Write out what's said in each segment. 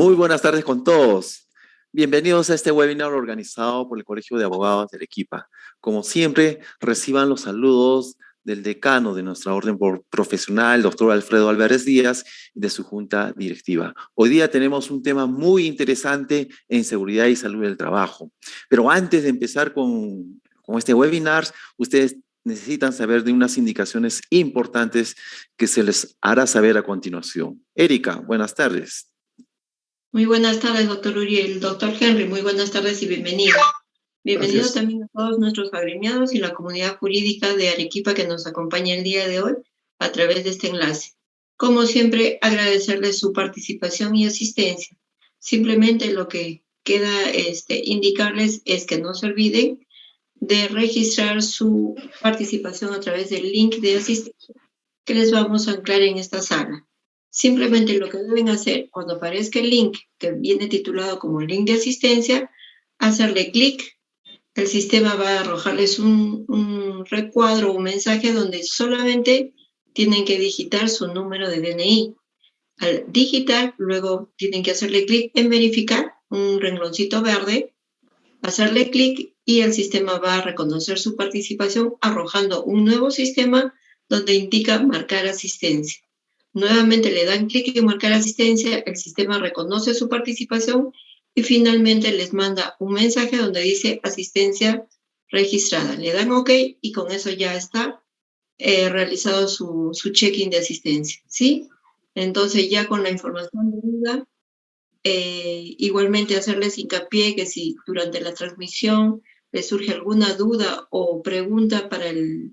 Muy buenas tardes con todos. Bienvenidos a este webinar organizado por el Colegio de Abogados de Arequipa. Como siempre, reciban los saludos del decano de nuestra orden profesional, el doctor Alfredo Álvarez Díaz, y de su junta directiva. Hoy día tenemos un tema muy interesante en seguridad y salud del trabajo. Pero antes de empezar con este webinar, ustedes necesitan saber de unas indicaciones importantes que se les hará saber a continuación. Erika, buenas tardes. Muy buenas tardes, doctor Uriel. Doctor Henry, muy buenas tardes y bienvenido. Bienvenido Gracias. también a todos nuestros agremiados y la comunidad jurídica de Arequipa que nos acompaña el día de hoy a través de este enlace. Como siempre, agradecerles su participación y asistencia. Simplemente lo que queda indicarles es que no se olviden de registrar su participación a través del link de asistencia que les vamos a anclar en esta sala. Simplemente lo que deben hacer cuando aparezca el link que viene titulado como link de asistencia, hacerle clic. El sistema va a arrojarles un recuadro, un mensaje donde solamente tienen que digitar su número de DNI. Al digitar, luego tienen que hacerle clic en verificar, un rengloncito verde, hacerle clic y el sistema va a reconocer su participación arrojando un nuevo sistema donde indica marcar asistencia. Nuevamente le dan clic en marcar asistencia, el sistema reconoce su participación y finalmente les manda un mensaje donde dice asistencia registrada. Le dan OK y con eso ya está realizado su check-in de asistencia, ¿sí? Entonces ya con la información debida, igualmente hacerles hincapié que si durante la transmisión les surge alguna duda o pregunta para el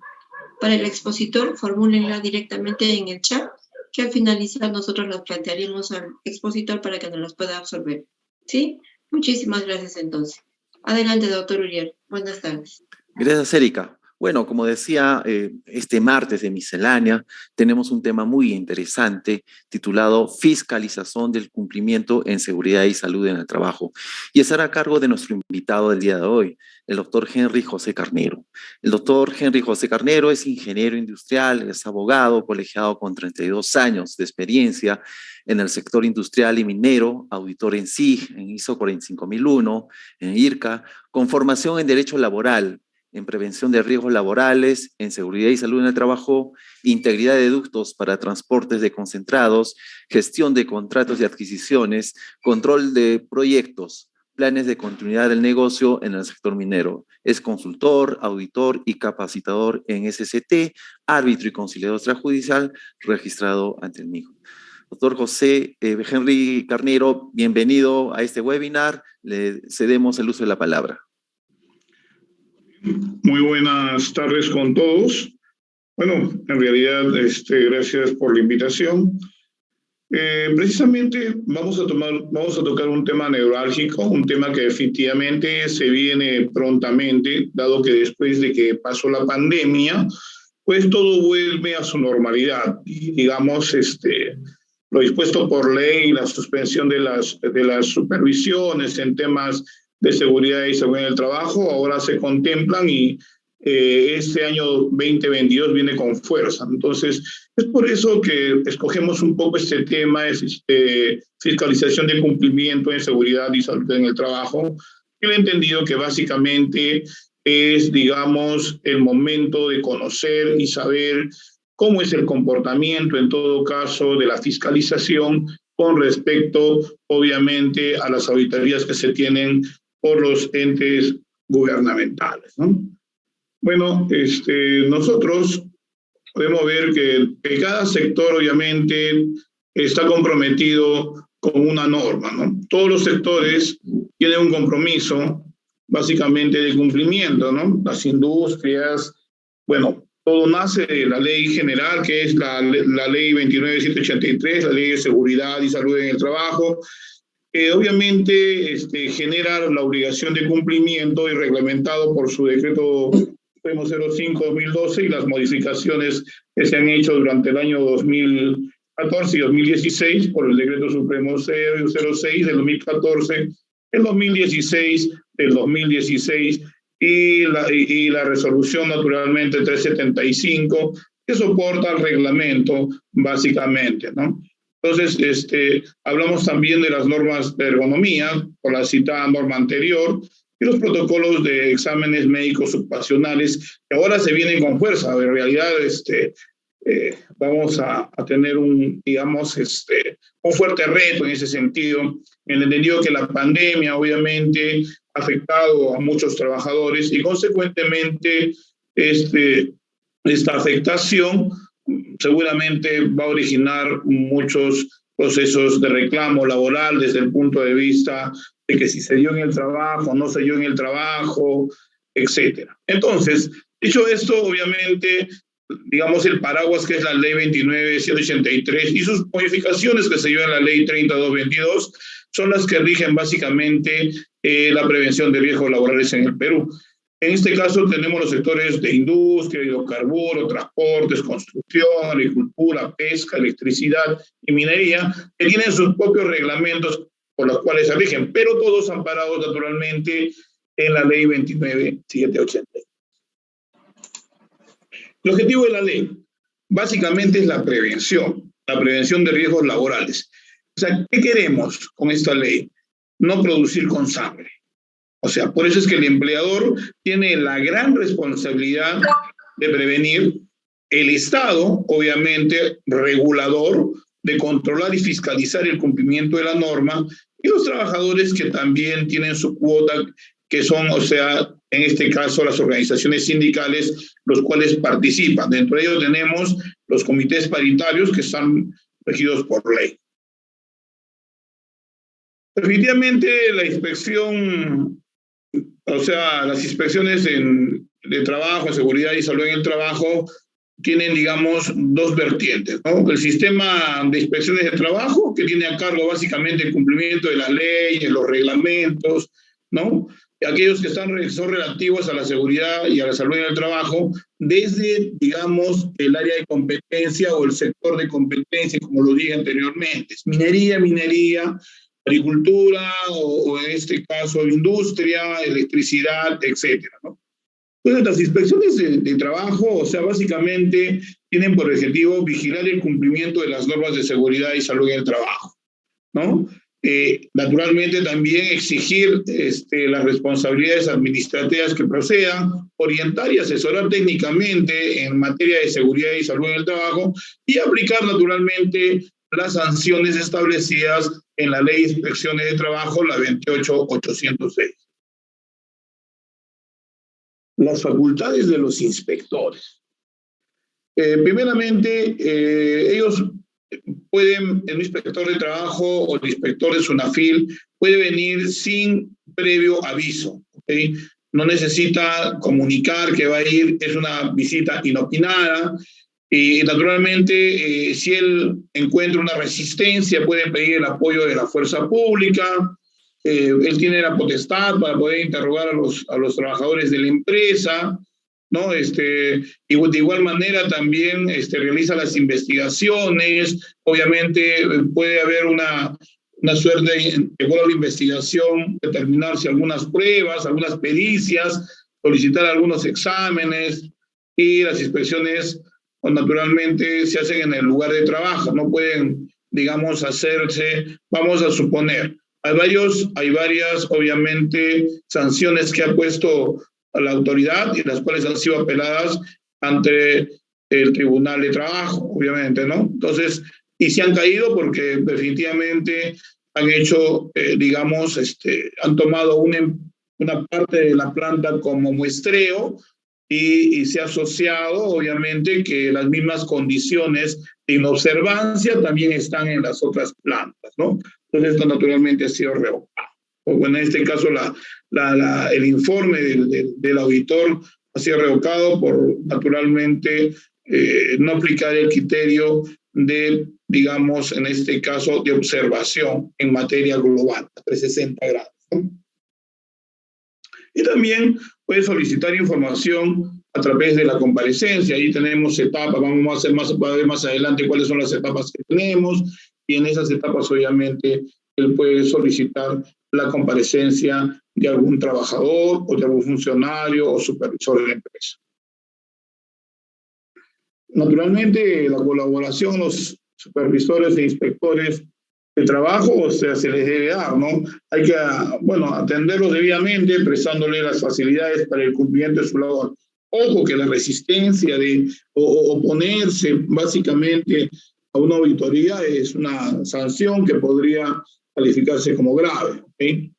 expositor, formúlenla directamente en el chat, que al finalizar nosotros las plantearemos al expositor para que nos las pueda absorber. ¿Sí? Muchísimas gracias entonces. Adelante, doctor Uriel. Buenas tardes. Gracias, Erika. Bueno, como decía, este martes de miscelánea tenemos un tema muy interesante titulado Fiscalización del cumplimiento en seguridad y salud en el trabajo. Y estará a cargo de nuestro invitado del día de hoy, el doctor Henry José Carnero. El doctor Henry José Carnero es ingeniero industrial, es abogado colegiado con 32 años de experiencia en el sector industrial y minero, auditor en SIG, en ISO 45001, en IRCA, con formación en Derecho Laboral, en prevención de riesgos laborales, en seguridad y salud en el trabajo, integridad de ductos para transportes de concentrados, gestión de contratos y adquisiciones, control de proyectos, planes de continuidad del negocio en el sector minero. Es consultor, auditor y capacitador en SCT, árbitro y conciliador extrajudicial registrado ante el MIJO. Doctor José Henry Carnero, bienvenido a este webinar. Le cedemos el uso de la palabra. Muy buenas tardes con todos. Bueno, en realidad, gracias por la invitación. Precisamente vamos a tocar un tema neurálgico, un tema que definitivamente se viene prontamente, dado que después de que pasó la pandemia, pues todo vuelve a su normalidad. Y digamos, lo dispuesto por ley, la suspensión de las supervisiones en temas de seguridad y seguridad del trabajo, ahora se contemplan y este año 2022 viene con fuerza. Entonces, es por eso que escogemos un poco este tema, fiscalización de cumplimiento en seguridad y salud en el trabajo. Yo he entendido que básicamente es, digamos, el momento de conocer y saber cómo es el comportamiento, en todo caso, de la fiscalización con respecto, obviamente, a las auditorías que se tienen por los entes gubernamentales, ¿no? Bueno, nosotros podemos ver que cada sector obviamente está comprometido con una norma, ¿no? Todos los sectores tienen un compromiso básicamente de cumplimiento, ¿no? Las industrias, bueno, todo nace de la ley general, que es la ley 29.783, la ley de seguridad y salud en el trabajo, obviamente genera la obligación de cumplimiento y reglamentado por su decreto Supremo 05-2012 y las modificaciones que se han hecho durante el año 2014 y 2016 por el decreto Supremo 06 del 2014, el 2016 del 2016 y la resolución naturalmente 375 que soporta el reglamento básicamente, ¿no? Entonces, hablamos también de las normas de ergonomía, por la citada norma anterior, y los protocolos de exámenes médicos ocupacionales, que ahora se vienen con fuerza. En realidad, vamos a tener un fuerte reto en ese sentido, en el entendido que la pandemia obviamente ha afectado a muchos trabajadores y consecuentemente esta afectación seguramente va a originar muchos procesos de reclamo laboral desde el punto de vista de que si se dio en el trabajo, no se dio en el trabajo, etcétera. Entonces, dicho esto, obviamente, digamos, el paraguas que es la Ley 29.183 y sus modificaciones que se dio en la Ley 30.222 son las que rigen básicamente la prevención de riesgos laborales en el Perú. En este caso tenemos los sectores de industria, hidrocarburos, transportes, construcción, agricultura, pesca, electricidad y minería, que tienen sus propios reglamentos por los cuales se rigen, pero todos amparados naturalmente en la Ley 29.780. El objetivo de la ley básicamente es la prevención de riesgos laborales. O sea, ¿qué queremos con esta ley? No producir con sangre. O sea, por eso es que el empleador tiene la gran responsabilidad de prevenir, el Estado, obviamente, regulador, de controlar y fiscalizar el cumplimiento de la norma, y los trabajadores que también tienen su cuota, que son, o sea, en este caso las organizaciones sindicales, los cuales participan. Dentro de ellos tenemos los comités paritarios que están regidos por ley. Definitivamente la inspección, o sea, las inspecciones de trabajo, seguridad y salud en el trabajo tienen, digamos, dos vertientes, ¿no? El sistema de inspecciones de trabajo, que tiene a cargo básicamente el cumplimiento de las leyes, los reglamentos, ¿no? Aquellos que son relativos a la seguridad y a la salud en el trabajo, desde, digamos, el área de competencia o el sector de competencia, como lo dije anteriormente, minería, agricultura o en este caso industria, electricidad, etcétera, ¿no? Entonces, las inspecciones de trabajo, o sea, básicamente tienen por objetivo vigilar el cumplimiento de las normas de seguridad y salud en el trabajo, ¿no? Naturalmente también exigir las responsabilidades administrativas que procedan, orientar y asesorar técnicamente en materia de seguridad y salud en el trabajo y aplicar naturalmente las sanciones establecidas en la Ley de Inspecciones de Trabajo, la 28.806. Las facultades de los inspectores. Primeramente, ellos pueden, el inspector de trabajo o el inspector de SUNAFIL puede venir sin previo aviso, ¿okay? No necesita comunicar que va a ir, es una visita inopinada. Y naturalmente, si él encuentra una resistencia, puede pedir el apoyo de la fuerza pública. Él tiene la potestad para poder interrogar a los trabajadores de la empresa, ¿no? Y de igual manera también realiza las investigaciones. Obviamente puede haber una suerte de la investigación, determinar si algunas pruebas, algunas pericias, solicitar algunos exámenes, y las inspecciones naturalmente se hacen en el lugar de trabajo, no pueden, digamos, hacerse, vamos a suponer, hay varias, obviamente, sanciones que ha puesto a la autoridad y las cuales han sido apeladas ante el Tribunal de Trabajo, obviamente, ¿no? Entonces, y se han caído porque definitivamente han hecho, digamos, han tomado una parte de la planta como muestreo y se ha asociado, obviamente, que las mismas condiciones de inobservancia también están en las otras plantas, ¿no? Entonces, esto naturalmente ha sido revocado. Bueno, en este caso, el informe del auditor ha sido revocado por, naturalmente, no aplicar el criterio de, digamos, en este caso, de observación en materia global, a 360 grados, ¿no? Y también puede solicitar información a través de la comparecencia. Ahí tenemos etapas, vamos a ver más adelante cuáles son las etapas que tenemos, y en esas etapas, obviamente, él puede solicitar la comparecencia de algún trabajador o de algún funcionario o supervisor de la empresa. Naturalmente, la colaboración supervisores e inspectores de trabajo, o sea, se les debe dar, ¿no? Hay que, bueno, atenderlos debidamente, prestándole las facilidades para el cumplimiento de su labor. Ojo que la resistencia de oponerse básicamente a una auditoría es una sanción que podría calificarse como grave, ¿okay?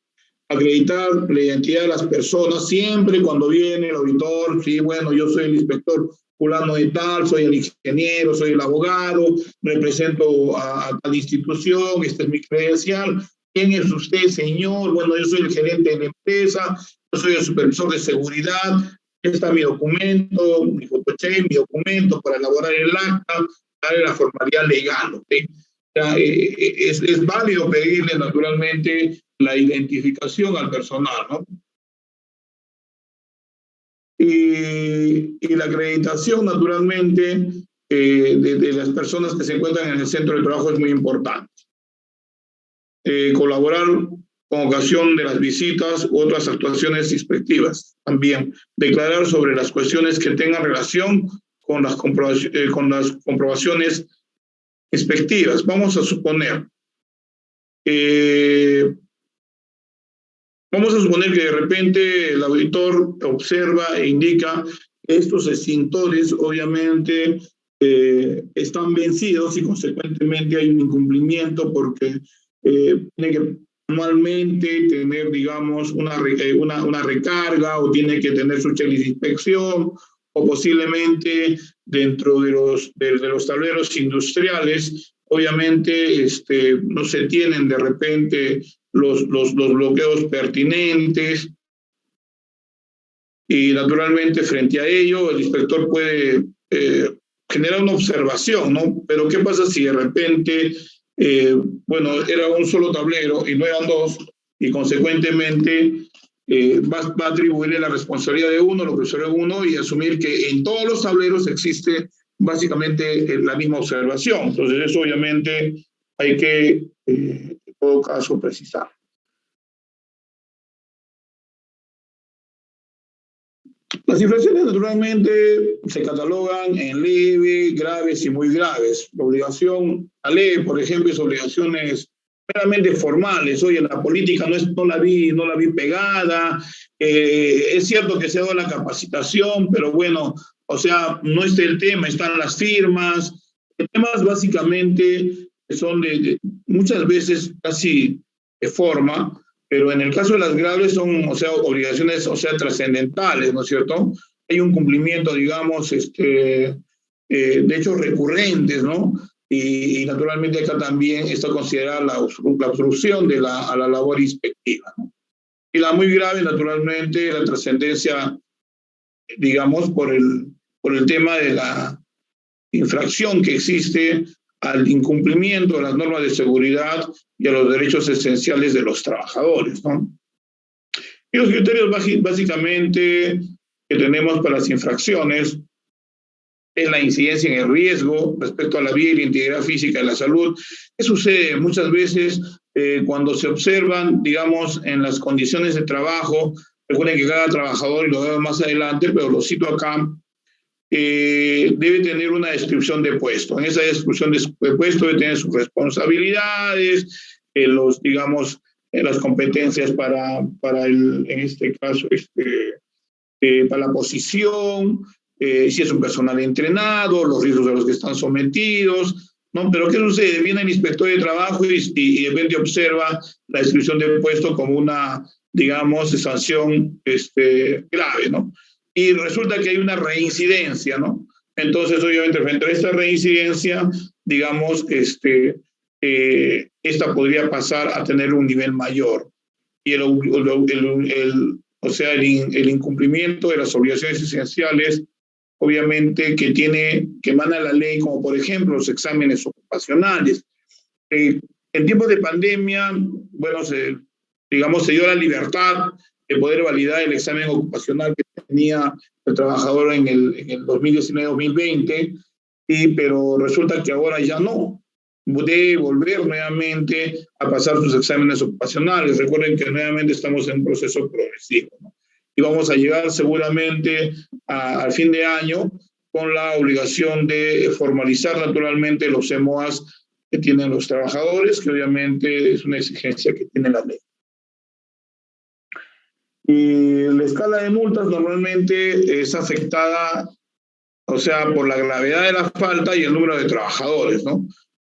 Acreditar la identidad de las personas siempre cuando viene el auditor, sí, bueno, yo soy el inspector fulano de tal, soy el ingeniero, soy el abogado, represento a tal institución, esta es mi credencial. ¿Quién es usted, señor? Bueno, yo soy el gerente de la empresa, yo soy el supervisor de seguridad, aquí está mi documento, mi fotocheck, mi documento para elaborar el acta, darle la formalidad legal, ¿ok? O sea, es válido pedirle naturalmente la identificación al personal, ¿no? Y la acreditación, naturalmente, de las personas que se encuentran en el centro de trabajo es muy importante. Colaborar con ocasión de las visitas u otras actuaciones inspectivas. También declarar sobre las cuestiones que tengan relación con las comprobaciones inspectivas. Vamos a suponer que de repente el auditor observa e indica que estos extintores obviamente están vencidos y consecuentemente hay un incumplimiento porque tiene que anualmente tener, digamos, una recarga o tiene que tener su checklist de inspección o posiblemente dentro de los tableros industriales, obviamente no se tienen de repente los bloqueos pertinentes y naturalmente frente a ello el inspector puede generar una observación, ¿no? Pero ¿qué pasa si de repente, bueno, era un solo tablero y no eran dos y consecuentemente va a atribuirle la responsabilidad de uno, lo que observa uno y asumir que en todos los tableros existe básicamente la misma observación? Entonces eso obviamente hay que en todo caso precisar. Las infracciones naturalmente se catalogan en leve, graves y muy graves. La obligación, la ley, por ejemplo, es obligaciones meramente formales. Oye, la política no la vi pegada. Es cierto que se ha dado la capacitación, pero bueno, o sea, no es el tema, están las firmas. Temas básicamente son muchas veces casi de forma, pero en el caso de las graves son, o sea, obligaciones, o sea, trascendentales, ¿no es cierto? Hay un cumplimiento, digamos, de hechos recurrentes, ¿no? Y naturalmente acá también está considerada la obstrucción a la labor inspectiva, ¿no? Y la muy grave, naturalmente, la trascendencia, digamos, por el tema de la infracción que existe al incumplimiento de las normas de seguridad y a los derechos esenciales de los trabajadores, ¿no? Y los criterios básicamente que tenemos para las infracciones es la incidencia en el riesgo respecto a la vida y la integridad física de la salud. ¿Qué sucede? Muchas veces cuando se observan, digamos, en las condiciones de trabajo, recuerden que cada trabajador, y lo veo más adelante, pero lo cito acá, debe tener una descripción de puesto. En esa descripción de puesto debe tener sus responsabilidades, digamos, las competencias para en este caso, para la posición, si es un personal entrenado, los riesgos a los que están sometidos, ¿no? Pero ¿qué sucede? Viene el inspector de trabajo y de repente observa la descripción de puesto como una, digamos, sanción grave, ¿no? Y resulta que hay una reincidencia, ¿no? Entonces, obviamente, frente a esta reincidencia, digamos, esta podría pasar a tener un nivel mayor. Y o sea, el incumplimiento de las obligaciones esenciales, obviamente, que emana la ley, como por ejemplo los exámenes ocupacionales. En tiempos de pandemia, bueno, se dio la libertad de poder validar el examen ocupacional que tenía el trabajador en el 2019-2020, pero resulta que ahora ya no. Debe volver nuevamente a pasar sus exámenes ocupacionales. Recuerden que nuevamente estamos en un proceso progresivo, ¿no? Y vamos a llegar seguramente al fin de año con la obligación de formalizar naturalmente los MOAs que tienen los trabajadores, que obviamente es una exigencia que tiene la ley. Y la escala de multas normalmente es afectada, o sea, por la gravedad de la falta y el número de trabajadores, ¿no?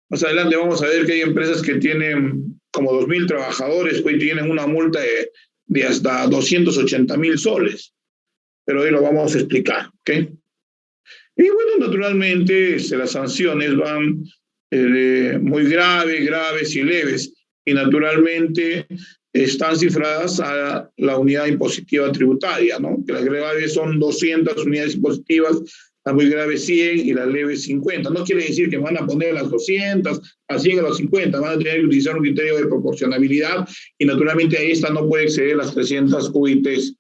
Más adelante vamos a ver que hay empresas que tienen como 2.000 trabajadores, pues tienen una multa de hasta 280.000 soles. Pero hoy lo vamos a explicar, ¿ok? Y bueno, naturalmente las sanciones van muy graves y leves. Y naturalmente están cifradas a la unidad impositiva tributaria, ¿no? Que las graves son 200 unidades impositivas, las muy graves 100 y las leves 50. No quiere decir que van a poner las 200, a 100 a las 50, van a tener que utilizar un criterio de proporcionalidad y naturalmente ahí esta no puede exceder las 300 UITs.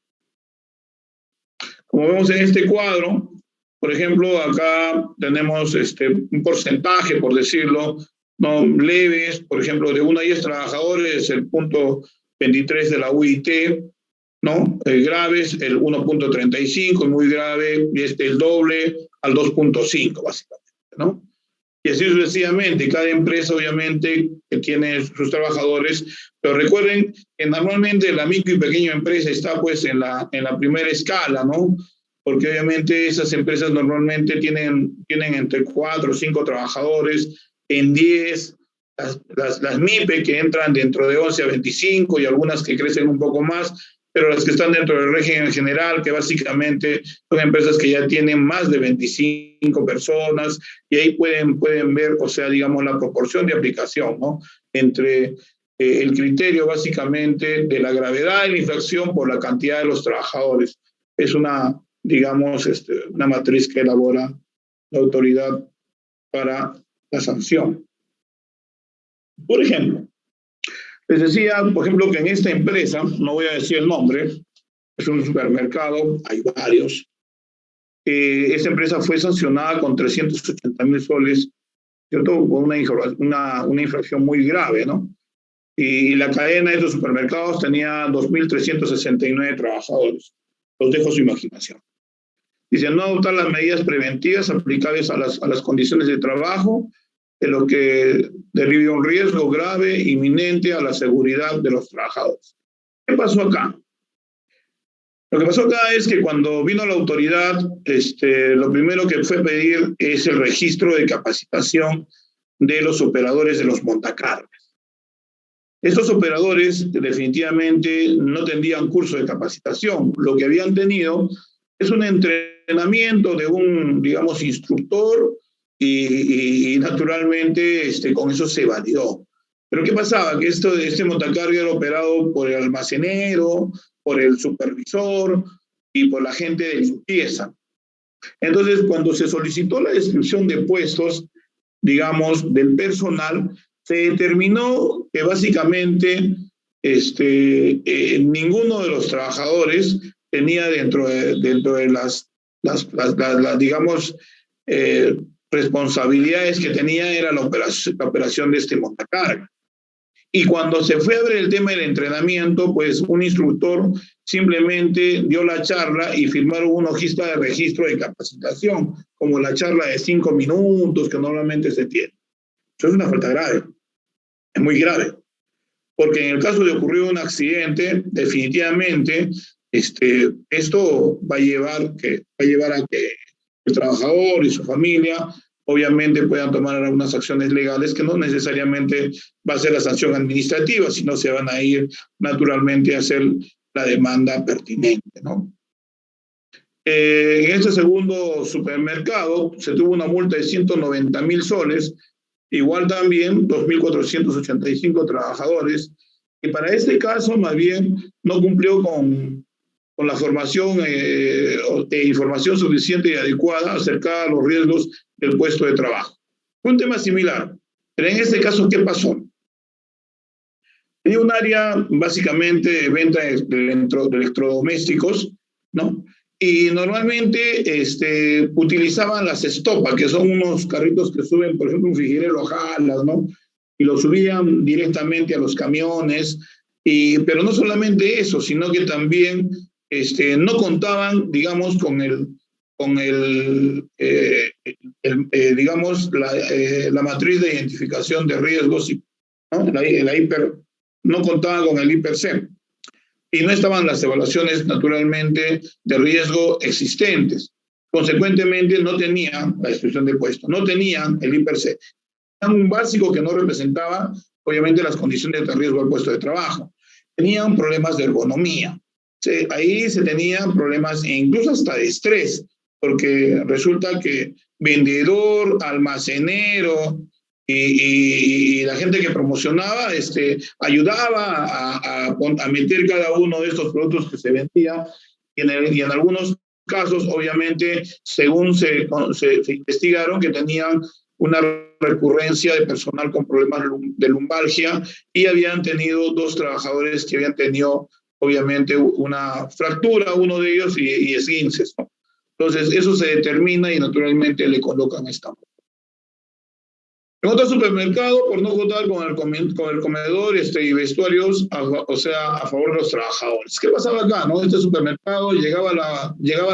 Como vemos en este cuadro, por ejemplo, acá tenemos un porcentaje, por decirlo, no leves, por ejemplo, de 1 a 10 trabajadores, el punto 23 de la UIT, ¿no? Graves, el 1.35, muy grave, y el doble al 2.5, básicamente, ¿no? Y así sucesivamente, cada empresa obviamente que tiene sus trabajadores, pero recuerden que normalmente la micro y pequeña empresa está pues en la primera escala, ¿no? Porque obviamente esas empresas normalmente tienen entre 4 o 5 trabajadores, en 10, las MIPE que entran dentro de 11 a 25 y algunas que crecen un poco más, pero las que están dentro del régimen general, que básicamente son empresas que ya tienen más de 25 personas, y ahí pueden ver, o sea, digamos, la proporción de aplicación, ¿no? Entre el criterio básicamente de la gravedad de la infracción por la cantidad de los trabajadores. Es una, digamos, una matriz que elabora la autoridad para la sanción. Por ejemplo, les decía, por ejemplo, que en esta empresa, no voy a decir el nombre, es un supermercado, hay varios, esta empresa fue sancionada con 380.000 soles, ¿cierto? Con una infracción muy grave, ¿no? Y la cadena de estos supermercados tenía 2.369 trabajadores. Los dejo a su imaginación. Dice, no adoptar las medidas preventivas aplicables a las condiciones de trabajo, de lo que derive un riesgo grave, inminente a la seguridad de los trabajadores. ¿Qué pasó acá? Lo que pasó acá es que cuando vino la autoridad, lo primero que fue pedir es el registro de capacitación de los operadores de los montacargas. Estos operadores definitivamente no tendrían curso de capacitación. Lo que habían tenido es un entrenamiento de un, digamos, instructor y naturalmente con eso se validó. Pero ¿qué pasaba? Que este montacarga era operado por el almacenero, por el supervisor y por la gente de limpieza. Entonces, cuando se solicitó la descripción de puestos, digamos, del personal, se determinó que básicamente ninguno de los trabajadores tenía dentro de las digamos, responsabilidades que tenía era la operación de este montacarga. Y cuando se fue a ver el tema del entrenamiento, pues un instructor simplemente dio la charla y firmaron una hojita de registro de capacitación, como la charla de 5 minutos que normalmente se tiene. Eso es una falta grave, es muy grave, porque en el caso de ocurrir un accidente, definitivamente esto va a llevar a que el trabajador y su familia obviamente puedan tomar algunas acciones legales que no necesariamente va a ser la sanción administrativa, sino se van a ir naturalmente a hacer la demanda pertinente, ¿no? En este segundo supermercado se tuvo una multa de 190.000 soles, igual también 2.485 trabajadores, y para este caso más bien no cumplió con la formación de información suficiente y adecuada acerca de los riesgos del puesto de trabajo. Un tema similar, pero en este caso, ¿qué pasó? Tenía un área básicamente de venta de electrodomésticos, ¿no? Y normalmente utilizaban las estopas, que son unos carritos que suben, por ejemplo, un frigidero jalas, ¿no? Y lo subían directamente a los camiones, pero no solamente eso, sino que también no contaban, digamos, con digamos, la matriz de identificación de riesgos, ¿no? No contaba con el IPC y no estaban las evaluaciones naturalmente de riesgo existentes. Consecuentemente, no tenían la descripción de puesto, no tenían el IPC. Tenían un básico que no representaba, obviamente, las condiciones de riesgo al puesto de trabajo. Tenían problemas de ergonomía. Ahí se tenían problemas, incluso hasta de estrés, porque resulta que vendedor, almacenero y la gente que promocionaba ayudaba a meter cada uno de estos productos que se vendía y en algunos casos, obviamente, según se investigaron que tenían una recurrencia de personal con problemas de lumbalgia y habían tenido 2 trabajadores que habían tenido, obviamente, una fractura, uno de ellos, y esguinces, ¿no? Entonces, eso se determina y naturalmente le colocan esta. En otro supermercado, por no contar con el comedor y vestuarios, a favor de los trabajadores. ¿Qué pasaba acá, no? Este supermercado llegaba la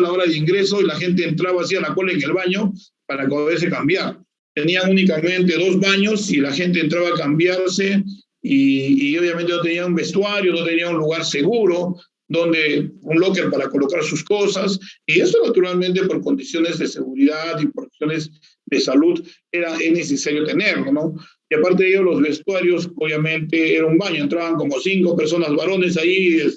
hora de ingreso y la gente entraba, hacía la cola en el baño para poderse cambiar. Tenían únicamente 2 baños y la gente entraba a cambiarse y obviamente no tenía un vestuario, no tenía un lugar seguro, un locker para colocar sus cosas, y eso naturalmente por condiciones de seguridad y por cuestiones de salud es necesario tenerlo, ¿no? Y aparte de ello, los vestuarios, obviamente, era un baño, entraban como 5 personas varones ahí, el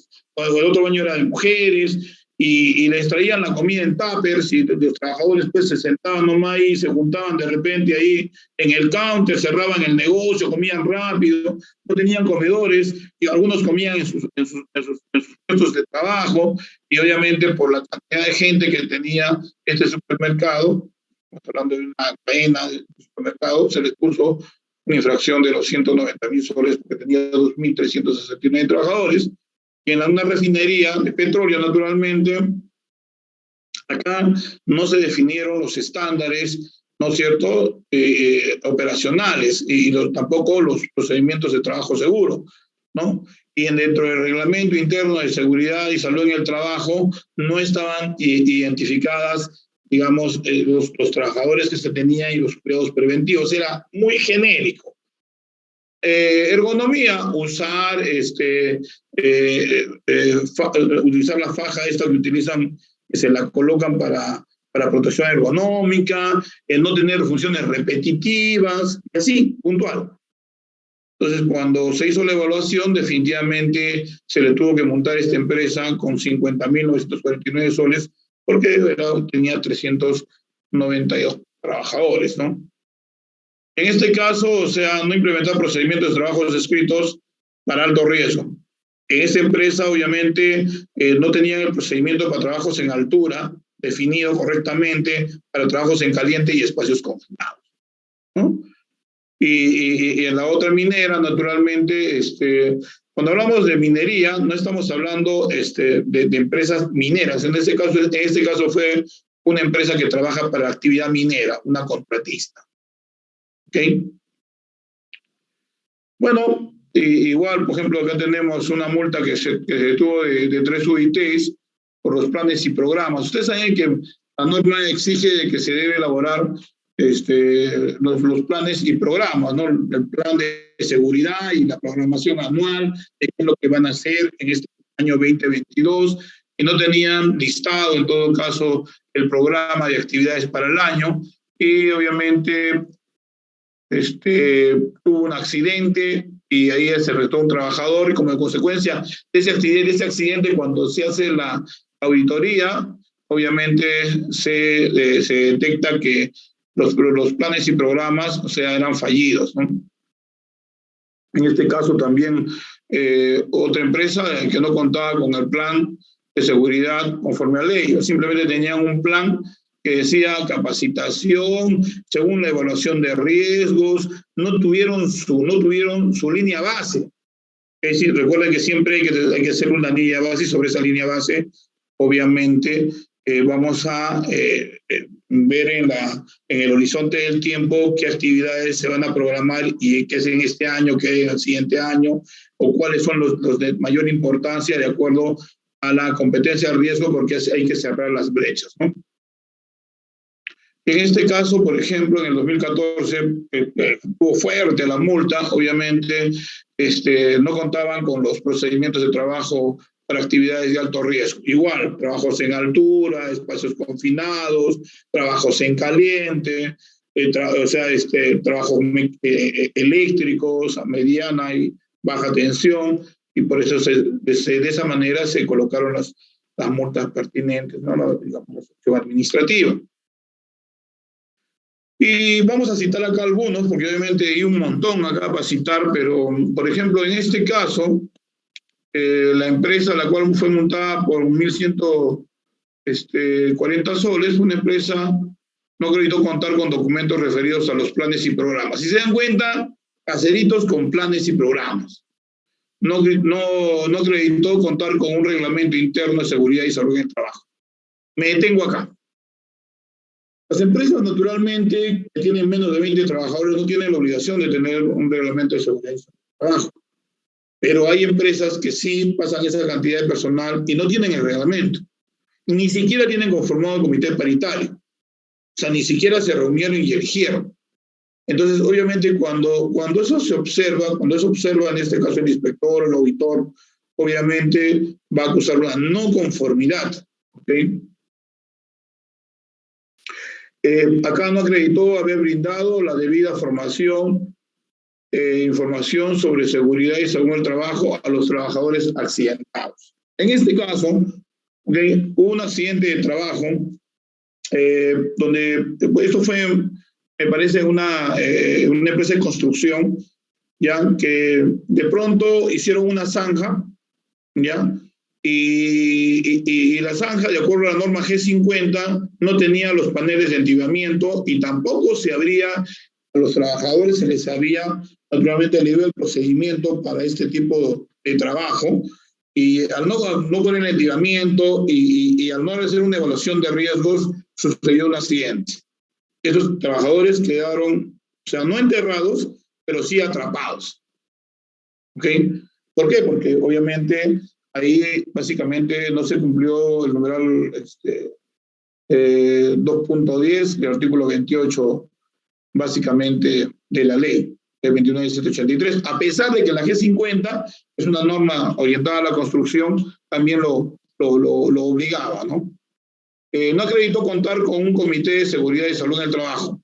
otro baño era de mujeres, y les traían la comida en tuppers, y los trabajadores pues se sentaban nomás ahí, se juntaban de repente ahí en el counter, cerraban el negocio, comían rápido, no tenían comedores, y algunos comían en sus puestos de trabajo, y obviamente por la cantidad de gente que tenía este supermercado, estamos hablando de una cadena de supermercado, se les puso una infracción de los 190.000 soles porque tenía 2.369 trabajadores, y en una refinería de petróleo, naturalmente, acá no se definieron los estándares, ¿no es cierto?, operacionales y tampoco los procedimientos de trabajo seguro, ¿no? Y dentro del reglamento interno de seguridad y salud en el trabajo no estaban identificadas, digamos, los trabajadores que se tenían y los cuidados preventivos. Era muy genérico. Ergonomía, usar la faja esta que utilizan, que se la colocan para protección ergonómica, no tener funciones repetitivas, y así, puntual. Entonces, cuando se hizo la evaluación, definitivamente se le tuvo que montar esta empresa con 50.949 soles, porque tenía 392 trabajadores, ¿no? En este caso, no implementar procedimientos de trabajos escritos para alto riesgo. En esta empresa, obviamente, no tenían el procedimiento para trabajos en altura definido correctamente, para trabajos en caliente y espacios confinados, ¿no? Y en la otra minera, naturalmente, cuando hablamos de minería, no estamos hablando de empresas mineras. En este caso fue una empresa que trabaja para actividad minera, una contratista. ¿Ok? Bueno, igual, por ejemplo, acá tenemos una multa que se tuvo de 3 UITs por los planes y programas. Ustedes saben que la norma exige de que se debe elaborar los planes y programas, ¿no? El plan de seguridad y la programación anual, de qué es lo que van a hacer en este año 2022, y no tenían listado, en todo caso, el programa de actividades para el año, y obviamente tuvo un accidente y ahí se arrestó un trabajador, y como consecuencia de ese accidente, cuando se hace la auditoría, obviamente se detecta que los planes y programas, eran fallidos, ¿no? En este caso también otra empresa que no contaba con el plan de seguridad conforme a ley, simplemente tenían un plan que decía capacitación según la evaluación de riesgos, no tuvieron su línea base. Es decir, recuerden que siempre hay que hacer una línea base, y sobre esa línea base, obviamente, vamos a ver en el horizonte del tiempo qué actividades se van a programar y qué es en este año, qué en el siguiente año, o cuáles son los de mayor importancia de acuerdo a la competencia de riesgo, porque hay que cerrar las brechas, ¿no? En este caso, por ejemplo, en el 2014 estuvo fuerte la multa, obviamente no contaban con los procedimientos de trabajo para actividades de alto riesgo. Igual, trabajos en altura, espacios confinados, trabajos en caliente, trabajos eléctricos a mediana y baja tensión, y por eso de esa manera se colocaron las multas pertinentes, ¿no? Digamos, la sanción administrativa. Y vamos a citar acá algunos, porque obviamente hay un montón acá para citar, pero por ejemplo, en este caso, la empresa la cual fue multada por 1.140 soles, una empresa no acreditó contar con documentos referidos a los planes y programas. Si se dan cuenta, caseritos con planes y programas. No acreditó contar con un reglamento interno de seguridad y salud en el trabajo. Me detengo acá. Las empresas, naturalmente, que tienen menos de 20 trabajadores, no tienen la obligación de tener un reglamento de seguridad y salud en el trabajo. Pero hay empresas que sí pasan esa cantidad de personal y no tienen el reglamento. Ni siquiera tienen conformado el comité paritario. O sea, ni siquiera se reunieron y eligieron. Entonces, obviamente, cuando eso se observa, cuando eso observa, en este caso el inspector, el auditor, obviamente va a acusar una no conformidad. ¿Okay? Acá no acreditó haber brindado la debida formación, información sobre seguridad y salud del trabajo a los trabajadores accidentados. En este caso, ¿okay?, hubo un accidente de trabajo donde esto fue, me parece, una empresa de construcción, ya que de pronto hicieron una zanja, ya, y la zanja, de acuerdo a la norma G50, no tenía los paneles de entibiamiento y tampoco se abría a los trabajadores, se les había naturalmente leído el procedimiento para este tipo de trabajo, y al no poner el entibiamiento y al no hacer una evaluación de riesgos, sucedió un accidente. Esos trabajadores quedaron, o sea, no enterrados, pero sí atrapados. ¿Ok? ¿Por qué? Porque obviamente ahí básicamente no se cumplió el numeral 2.10 del artículo 28, básicamente, de la ley de 29.783, a pesar de que la G50 es una norma orientada a la construcción, también lo obligaba, ¿no? No acreditó contar con un comité de seguridad y salud en el trabajo.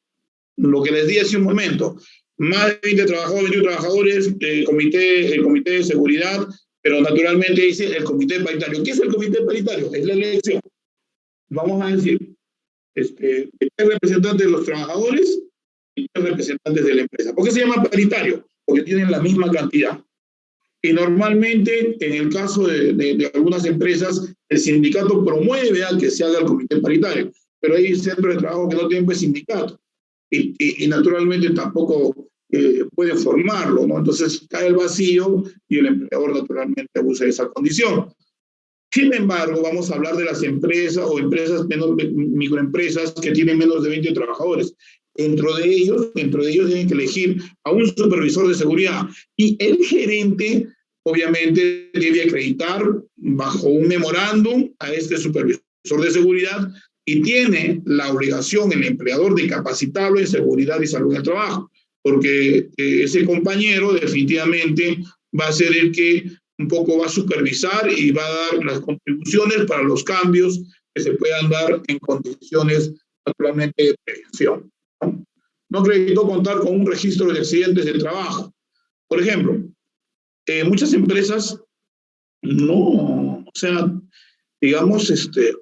Lo que les di hace un momento, más de 20 trabajadores, 21 trabajadores, el comité de seguridad, pero naturalmente dice el comité paritario. ¿Qué es el comité paritario? Es la elección. Vamos a decir, hay representantes de los trabajadores y representantes de la empresa. ¿Por qué se llama paritario? Porque tienen la misma cantidad. Y normalmente, en el caso de algunas empresas, el sindicato promueve a que se haga el comité paritario, pero hay centros de trabajo que no tienen pues sindicato y naturalmente tampoco pueden formarlo, ¿no? Entonces cae el vacío y el empleador naturalmente abusa de esa condición. Sin embargo, vamos a hablar de las empresas o microempresas que tienen menos de 20 trabajadores. Dentro de ellos tienen que elegir a un supervisor de seguridad y el gerente obviamente debe acreditar bajo un memorándum a este supervisor de seguridad y tiene la obligación el empleador de capacitarlo en seguridad y salud en el trabajo, porque ese compañero definitivamente va a ser el que un poco va a supervisar y va a dar las contribuciones para los cambios que se puedan dar en condiciones naturalmente de prevención. No acreditó contar con un registro de accidentes de trabajo. Por ejemplo, muchas empresas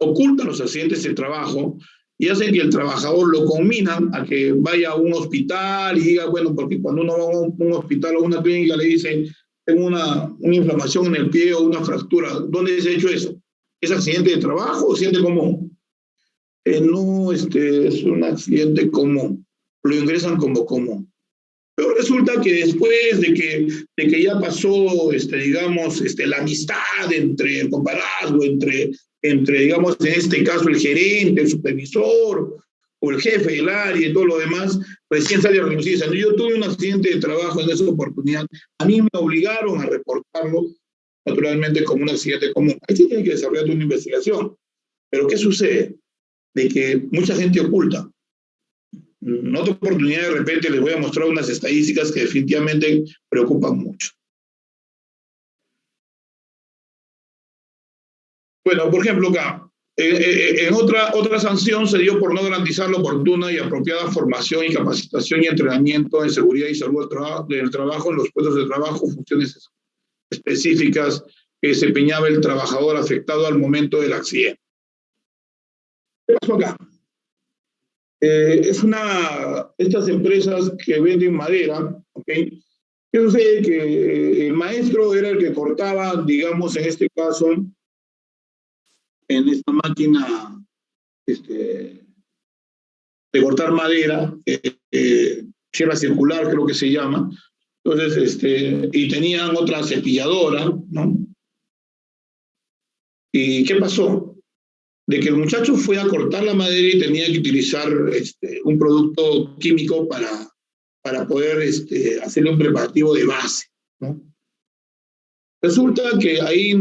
ocultan los accidentes de trabajo y hacen que el trabajador lo conminan a que vaya a un hospital y diga, bueno, porque cuando uno va a un hospital o una clínica le dicen, tengo una inflamación en el pie o una fractura. ¿Dónde se ha hecho eso? ¿Es accidente de trabajo o accidente común? No, es un accidente común. Lo ingresan como común. Pero resulta que después de que ya pasó, la amistad entre el compadrazgo, entre, digamos, en este caso el gerente, el supervisor o el jefe del área y todo lo demás, recién sale a renunciar. Yo tuve un accidente de trabajo en esa oportunidad. A mí me obligaron a reportarlo, naturalmente, como un accidente común. Ahí sí tiene que desarrollar una investigación. Pero ¿qué sucede? De que mucha gente oculta. En otra oportunidad de repente les voy a mostrar unas estadísticas que definitivamente preocupan mucho. Bueno, por ejemplo, acá, en otra sanción se dio por no garantizar la oportuna y apropiada formación y capacitación y entrenamiento en seguridad y salud del trabajo en los puestos de trabajo, funciones específicas que desempeñaba el trabajador afectado al momento del accidente. ¿Qué pasó acá? Estas empresas que venden madera, ¿ok? ¿Qué sucede? Que el maestro era el que cortaba, digamos, en este caso, en esta máquina de cortar madera, sierra circular creo que se llama. Entonces, y tenían otra cepilladora, ¿no? ¿Y qué pasó? De que el muchacho fue a cortar la madera y tenía que utilizar un producto químico para poder hacerle un preparativo de base, ¿no? Resulta que ahí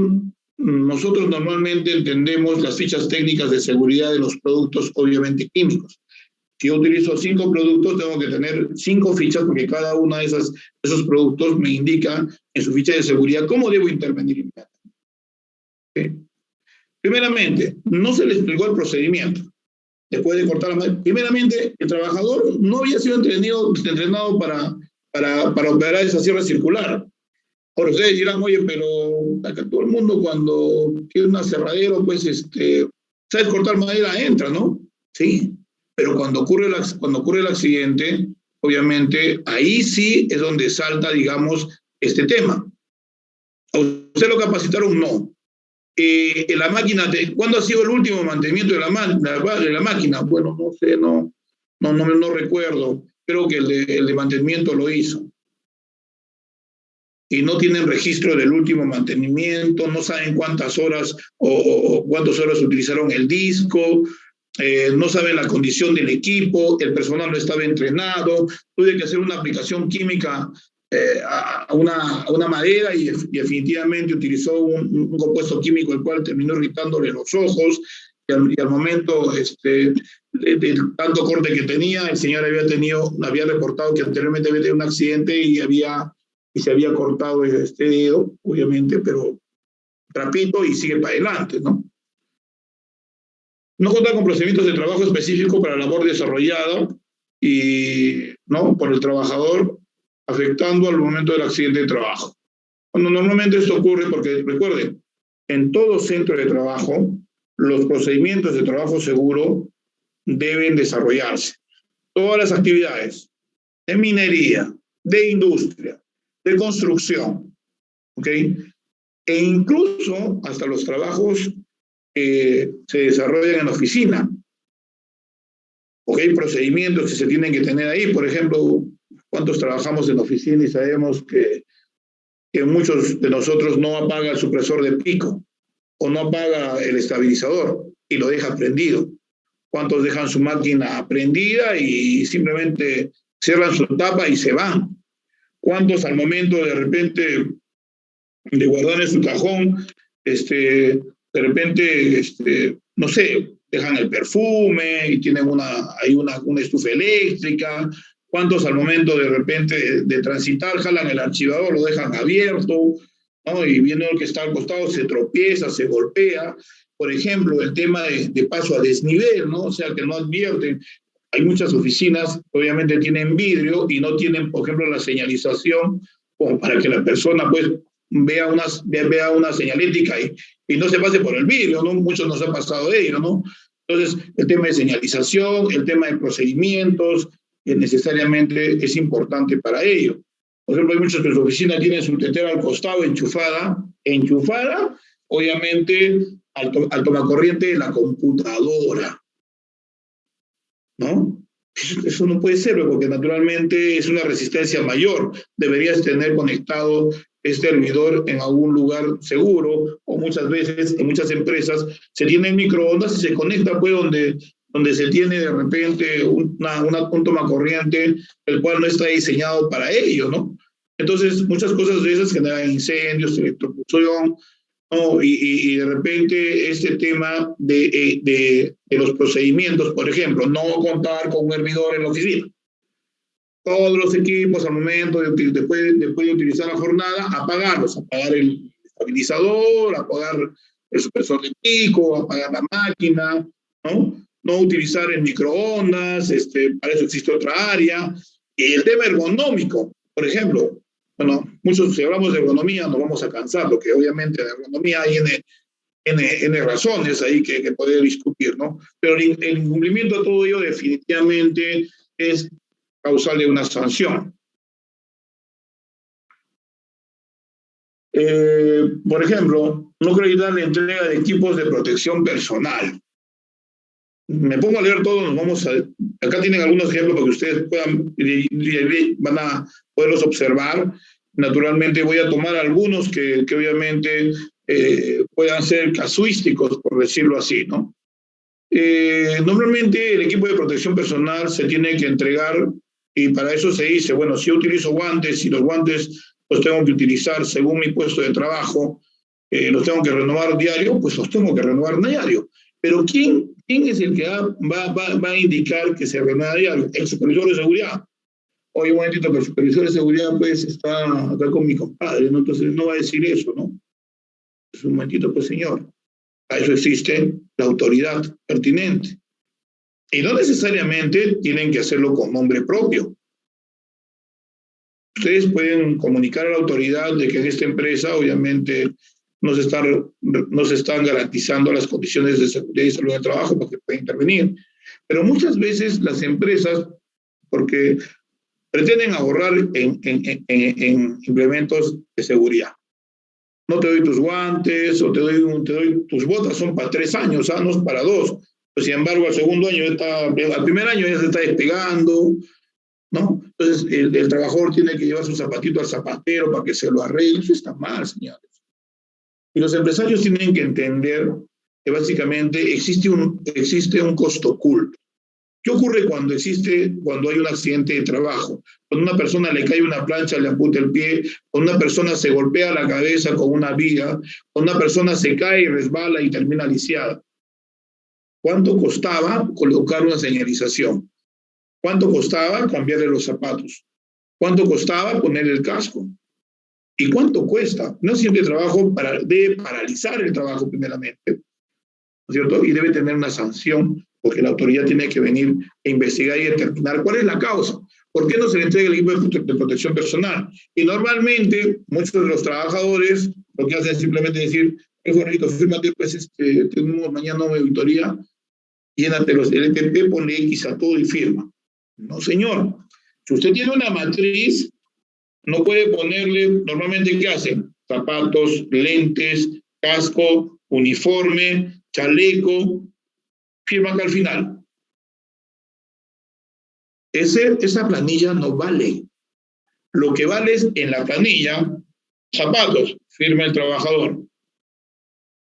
nosotros normalmente entendemos las fichas técnicas de seguridad de los productos, obviamente químicos. Si yo utilizo 5 productos, tengo que tener 5 fichas porque cada uno de esos productos me indica en su ficha de seguridad cómo debo intervenir inmediatamente. ¿Sí? Primeramente, no se le explicó el procedimiento. Después de cortar la madera, primeramente, el trabajador no había sido entrenado para operar esa sierra circular. Ahora ustedes dirán, oye, pero acá todo el mundo cuando tiene un aserradero, pues, ¿sabes cortar madera? Entra, ¿no? Sí, pero cuando ocurre el accidente, obviamente, ahí sí es donde salta, digamos, este tema. ¿A usted lo capacitaron? No. La máquina, ¿cuándo ha sido el último mantenimiento de la máquina? Bueno, no sé, no recuerdo. Creo que el de mantenimiento lo hizo. Y no tienen registro del último mantenimiento, no saben cuántas horas o cuántas horas utilizaron el disco, no saben la condición del equipo, el personal no estaba entrenado, tuve que hacer una aplicación química a una madera y definitivamente utilizó un compuesto químico el cual terminó irritándole los ojos y al momento del tanto corte que tenía, el señor había reportado que anteriormente había tenido un accidente y se había cortado este dedo, obviamente, pero trapito y sigue para adelante, ¿no? No contar con procedimientos de trabajo específicos para la labor desarrollada ¿no? Por el trabajador, afectando al momento del accidente de trabajo. Cuando normalmente esto ocurre, porque recuerden, en todo centro de trabajo, los procedimientos de trabajo seguro deben desarrollarse. Todas las actividades de minería, de industria, de construcción, ¿ok? E incluso hasta los trabajos que se desarrollan en la oficina. ¿Ok? Procedimientos que se tienen que tener ahí. Por ejemplo, ¿cuántos trabajamos en la oficina y sabemos que muchos de nosotros no apaga el supresor de pico o no apaga el estabilizador y lo deja prendido? ¿Cuántos dejan su máquina prendida y simplemente cierran su tapa y se van? ¿Cuántos al momento de repente de guardar en su cajón, de repente, no sé, dejan el perfume y tienen hay una estufa eléctrica? ¿Cuántos al momento de repente de transitar jalan el archivador, lo dejan abierto, ¿no? Y viendo el que está al costado se tropieza, se golpea? Por ejemplo, el tema de paso a desnivel, ¿no? O sea, que no advierten. Hay muchas oficinas, obviamente tienen vidrio y no tienen, por ejemplo, la señalización como para que la persona, pues, vea una señalética y no se pase por el vidrio, ¿no? Muchos nos ha pasado de ello, ¿no? Entonces, el tema de señalización, el tema de procedimientos, necesariamente es importante para ello. Por ejemplo, hay muchos que en su oficina tienen su tetera al costado enchufada, obviamente, al tomacorriente de la computadora, ¿no? Eso no puede ser, porque naturalmente es una resistencia mayor. Deberías tener conectado este hervidor en algún lugar seguro, o muchas veces en muchas empresas se tienen microondas y se conecta pues donde se tiene de repente un tomacorriente el cual no está diseñado para ello, ¿no? Entonces muchas cosas de esas generan incendios, electrocución, ¿no? Y de repente este tema de los procedimientos, por ejemplo, no contar con un hervidor en la oficina. Todos los equipos al momento después de utilizar la jornada, apagarlos, apagar el estabilizador, apagar el supresor de pico, apagar la máquina, ¿no? No utilizar el microondas, para eso existe otra área. Y el tema ergonómico, por ejemplo, bueno, muchos, si hablamos de ergonomía nos vamos a cansar, porque obviamente la ergonomía hay N razones ahí que poder discutir, ¿no? Pero el incumplimiento de todo ello definitivamente es causal de una sanción. Por ejemplo, no acreditar la entrega de equipos de protección personal. Me pongo a leer todo, nos vamos a... Acá tienen algunos ejemplos para que ustedes van a poderlos observar. Naturalmente voy a tomar algunos que obviamente puedan ser casuísticos, por decirlo así, ¿no? Normalmente el equipo de protección personal se tiene que entregar y para eso se dice, bueno, si yo utilizo guantes y los guantes los tengo que utilizar según mi puesto de trabajo, los tengo que renovar diario, pues los tengo que renovar diario. Pero ¿quién es el que va a indicar que se renueva diario? El supervisor de seguridad. Oye, un momentito, que el supervisor de seguridad pues está acá con mi compadre, ¿no? Entonces no va a decir eso, ¿no? Pues un momentito, pues señor. A eso existe la autoridad pertinente. Y no necesariamente tienen que hacerlo con nombre propio. Ustedes pueden comunicar a la autoridad de que en esta empresa, obviamente, no se están garantizando las condiciones de seguridad y salud del trabajo para que puedan intervenir. Pero muchas veces las empresas, porque pretenden ahorrar en implementos de seguridad. No te doy tus guantes o te doy tus botas, son para 3 años, no es para 2. Pues, sin embargo, al segundo año, al primer año ya se está despegando, ¿no? Entonces, el trabajador tiene que llevar su zapatito al zapatero para que se lo arregle. Eso está mal, señores. Y los empresarios tienen que entender que básicamente existe un costo oculto. ¿Qué ocurre cuando hay un accidente de trabajo? Cuando a una persona le cae una plancha, le amputa el pie, cuando una persona se golpea la cabeza con una viga, cuando una persona se cae y resbala y termina lisiada. ¿Cuánto costaba colocar una señalización? ¿Cuánto costaba cambiarle los zapatos? ¿Cuánto costaba ponerle el casco? ¿Y cuánto cuesta? Un accidente de trabajo debe paralizar el trabajo primeramente, ¿no es cierto? Y debe tener una sanción, porque la autoridad tiene que venir a investigar y determinar cuál es la causa. ¿Por qué no se le entrega el equipo de protección personal? Y normalmente, muchos de los trabajadores lo que hacen es simplemente decir, Juanito, fírmate, pues, tenemos mañana una auditoría, llénate el ETP, ponle X a todo y firma. No, señor. Si usted tiene una matriz, no puede ponerle, normalmente, ¿qué hacen? Zapatos, lentes, casco, uniforme, chaleco, firma acá al final. Esa planilla no vale. Lo que vale es en la planilla, zapatos, firma el trabajador.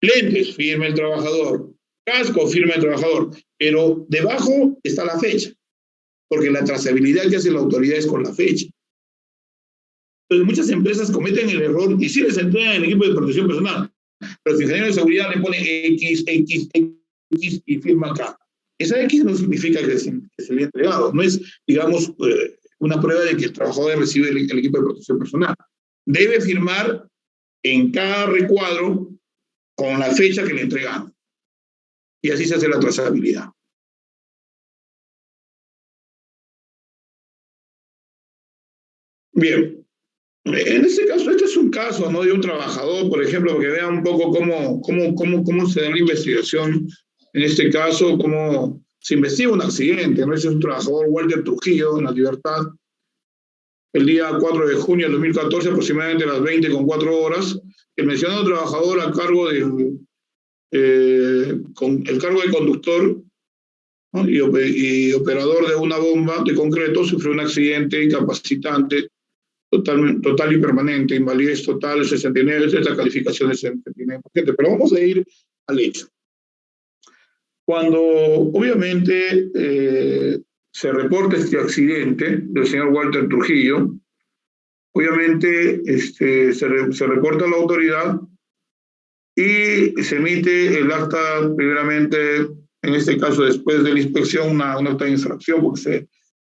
Lentes, firma el trabajador. Casco, firma el trabajador. Pero debajo está la fecha, porque la trazabilidad que hace la autoridad es con la fecha. Entonces, muchas empresas cometen el error y sí les entregan el equipo de protección personal, pero si el ingeniero de seguridad le pone X y firma acá. Esa X no significa que se le ha entregado, no es, digamos, una prueba de que el trabajador recibe el equipo de protección personal. Debe firmar en cada recuadro con la fecha que le entregaron. Y así se hace la trazabilidad. Bien. En este caso, este es un caso, ¿no?, de un trabajador, por ejemplo, que vean un poco cómo se da la investigación. En este caso, cómo se investiga un accidente, ¿no? Ese es un trabajador, Walter Trujillo, en La Libertad, el día 4 de junio de 2014, aproximadamente a las 20:04. El mencionado trabajador a cargo con el cargo de conductor, ¿no?, y operador de una bomba de concreto, sufrió un accidente incapacitante total y permanente, invalidez total 69, esta calificación es 79%, pero vamos a ir al hecho. Cuando obviamente se reporta este accidente del señor Walter Trujillo, obviamente se reporta a la autoridad y se emite el acta primeramente, en este caso después de la inspección, una acta de infracción, porque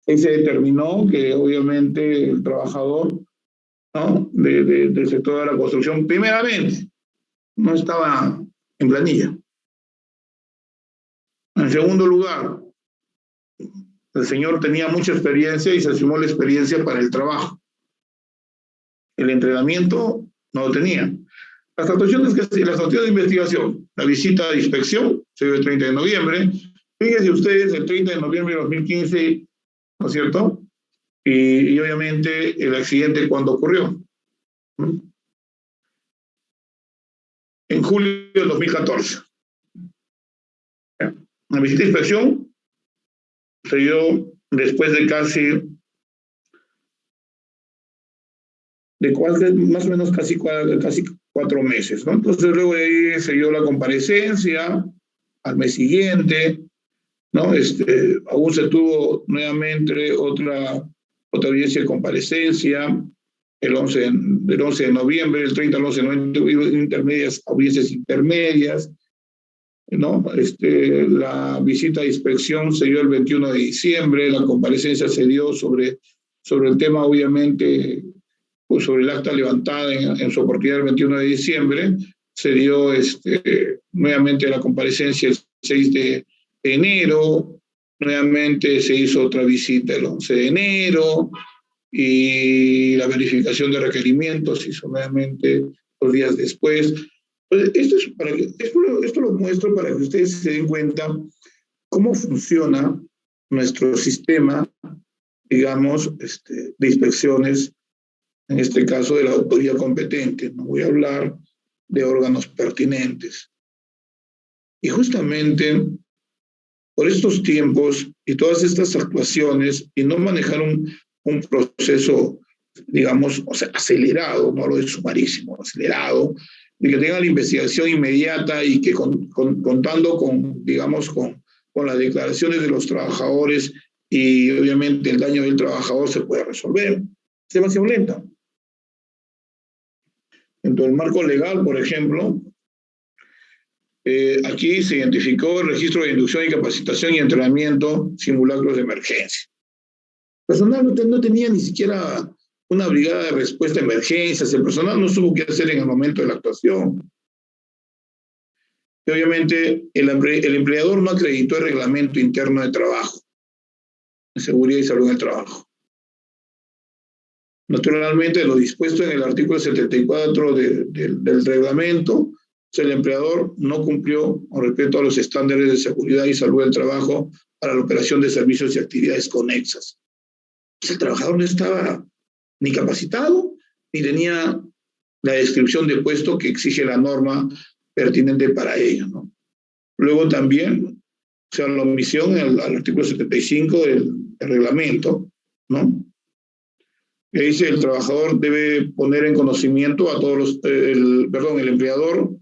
se determinó que obviamente el trabajador, ¿no?, del sector de la construcción, primeramente, no estaba en planilla. En segundo lugar, el señor tenía mucha experiencia y se sumó la experiencia para el trabajo. El entrenamiento no lo tenía. Las actuaciones de investigación, la visita de inspección, se dio el 30 de noviembre. Fíjense ustedes, el 30 de noviembre de 2015, ¿no es cierto? Y obviamente el accidente, ¿cuándo ocurrió? En julio del 2014. La visita de inspección se dio después de más o menos casi 4 meses, ¿no? Entonces luego de ahí se dio la comparecencia al mes siguiente, ¿no? Aún se tuvo nuevamente otra audiencia de comparecencia del 11 de noviembre, el 30 al 11 de noviembre, audiencias intermedias, ¿no? La visita de inspección se dio el 21 de diciembre, la comparecencia se dio sobre el tema, obviamente, pues sobre el acta levantada en su oportunidad el 21 de diciembre, se dio nuevamente la comparecencia el 6 de enero, nuevamente se hizo otra visita el 11 de enero, y la verificación de requerimientos se hizo nuevamente 2 días después. Pues esto lo muestro para que ustedes se den cuenta cómo funciona nuestro sistema, digamos, de inspecciones, en este caso de la autoridad competente. No voy a hablar de órganos pertinentes. Y justamente por estos tiempos y todas estas actuaciones, y no manejar un proceso, digamos, o sea, acelerado, no lo es sumarísimo, acelerado, y que tenga la investigación inmediata y que contando con, digamos, con las declaraciones de los trabajadores y obviamente el daño del trabajador se puede resolver. Es demasiado lenta. Dentro del marco legal, por ejemplo, aquí se identificó el registro de inducción y capacitación y entrenamiento, simulacros de emergencia. El personal no tenía ni siquiera una brigada de respuesta a emergencias, el personal no supo qué hacer en el momento de la actuación. Y obviamente el empleador no acreditó el reglamento interno de trabajo, de seguridad y salud en el trabajo. Naturalmente, lo dispuesto en el artículo 74 del reglamento, el empleador no cumplió con respecto a los estándares de seguridad y salud del trabajo para la operación de servicios y actividades conexas. Pues el trabajador no estaba ni capacitado, ni tenía la descripción de puesto que exige la norma pertinente para ello, ¿no? Luego también, o sea, la omisión al artículo 75 del reglamento, ¿no? Que dice el trabajador debe poner en conocimiento a todos los, el empleador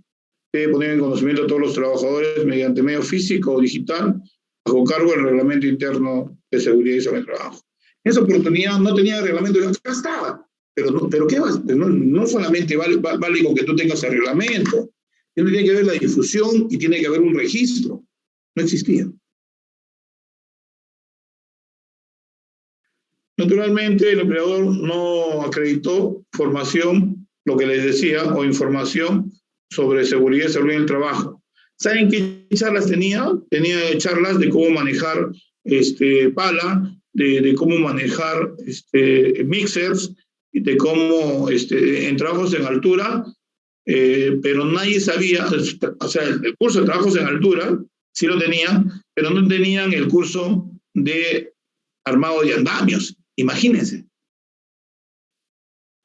debe poner en conocimiento a todos los trabajadores mediante medio físico o digital, bajo cargo del reglamento interno de seguridad y salud del trabajo. En esa oportunidad no tenía reglamento, acá estaba, pero ¿qué vas? No solamente vale con que tú tengas el reglamento, tiene que haber la difusión y tiene que haber un registro. No existía. Naturalmente, el empleador no acreditó formación, lo que les decía, o información sobre seguridad y salud en el trabajo. ¿Saben qué charlas tenía? Tenía charlas de cómo manejar pala, de cómo manejar mixers, de cómo en trabajos en altura, pero nadie sabía, o sea, el curso de trabajos en altura sí lo tenían, pero no tenían el curso de armado de andamios. Imagínense.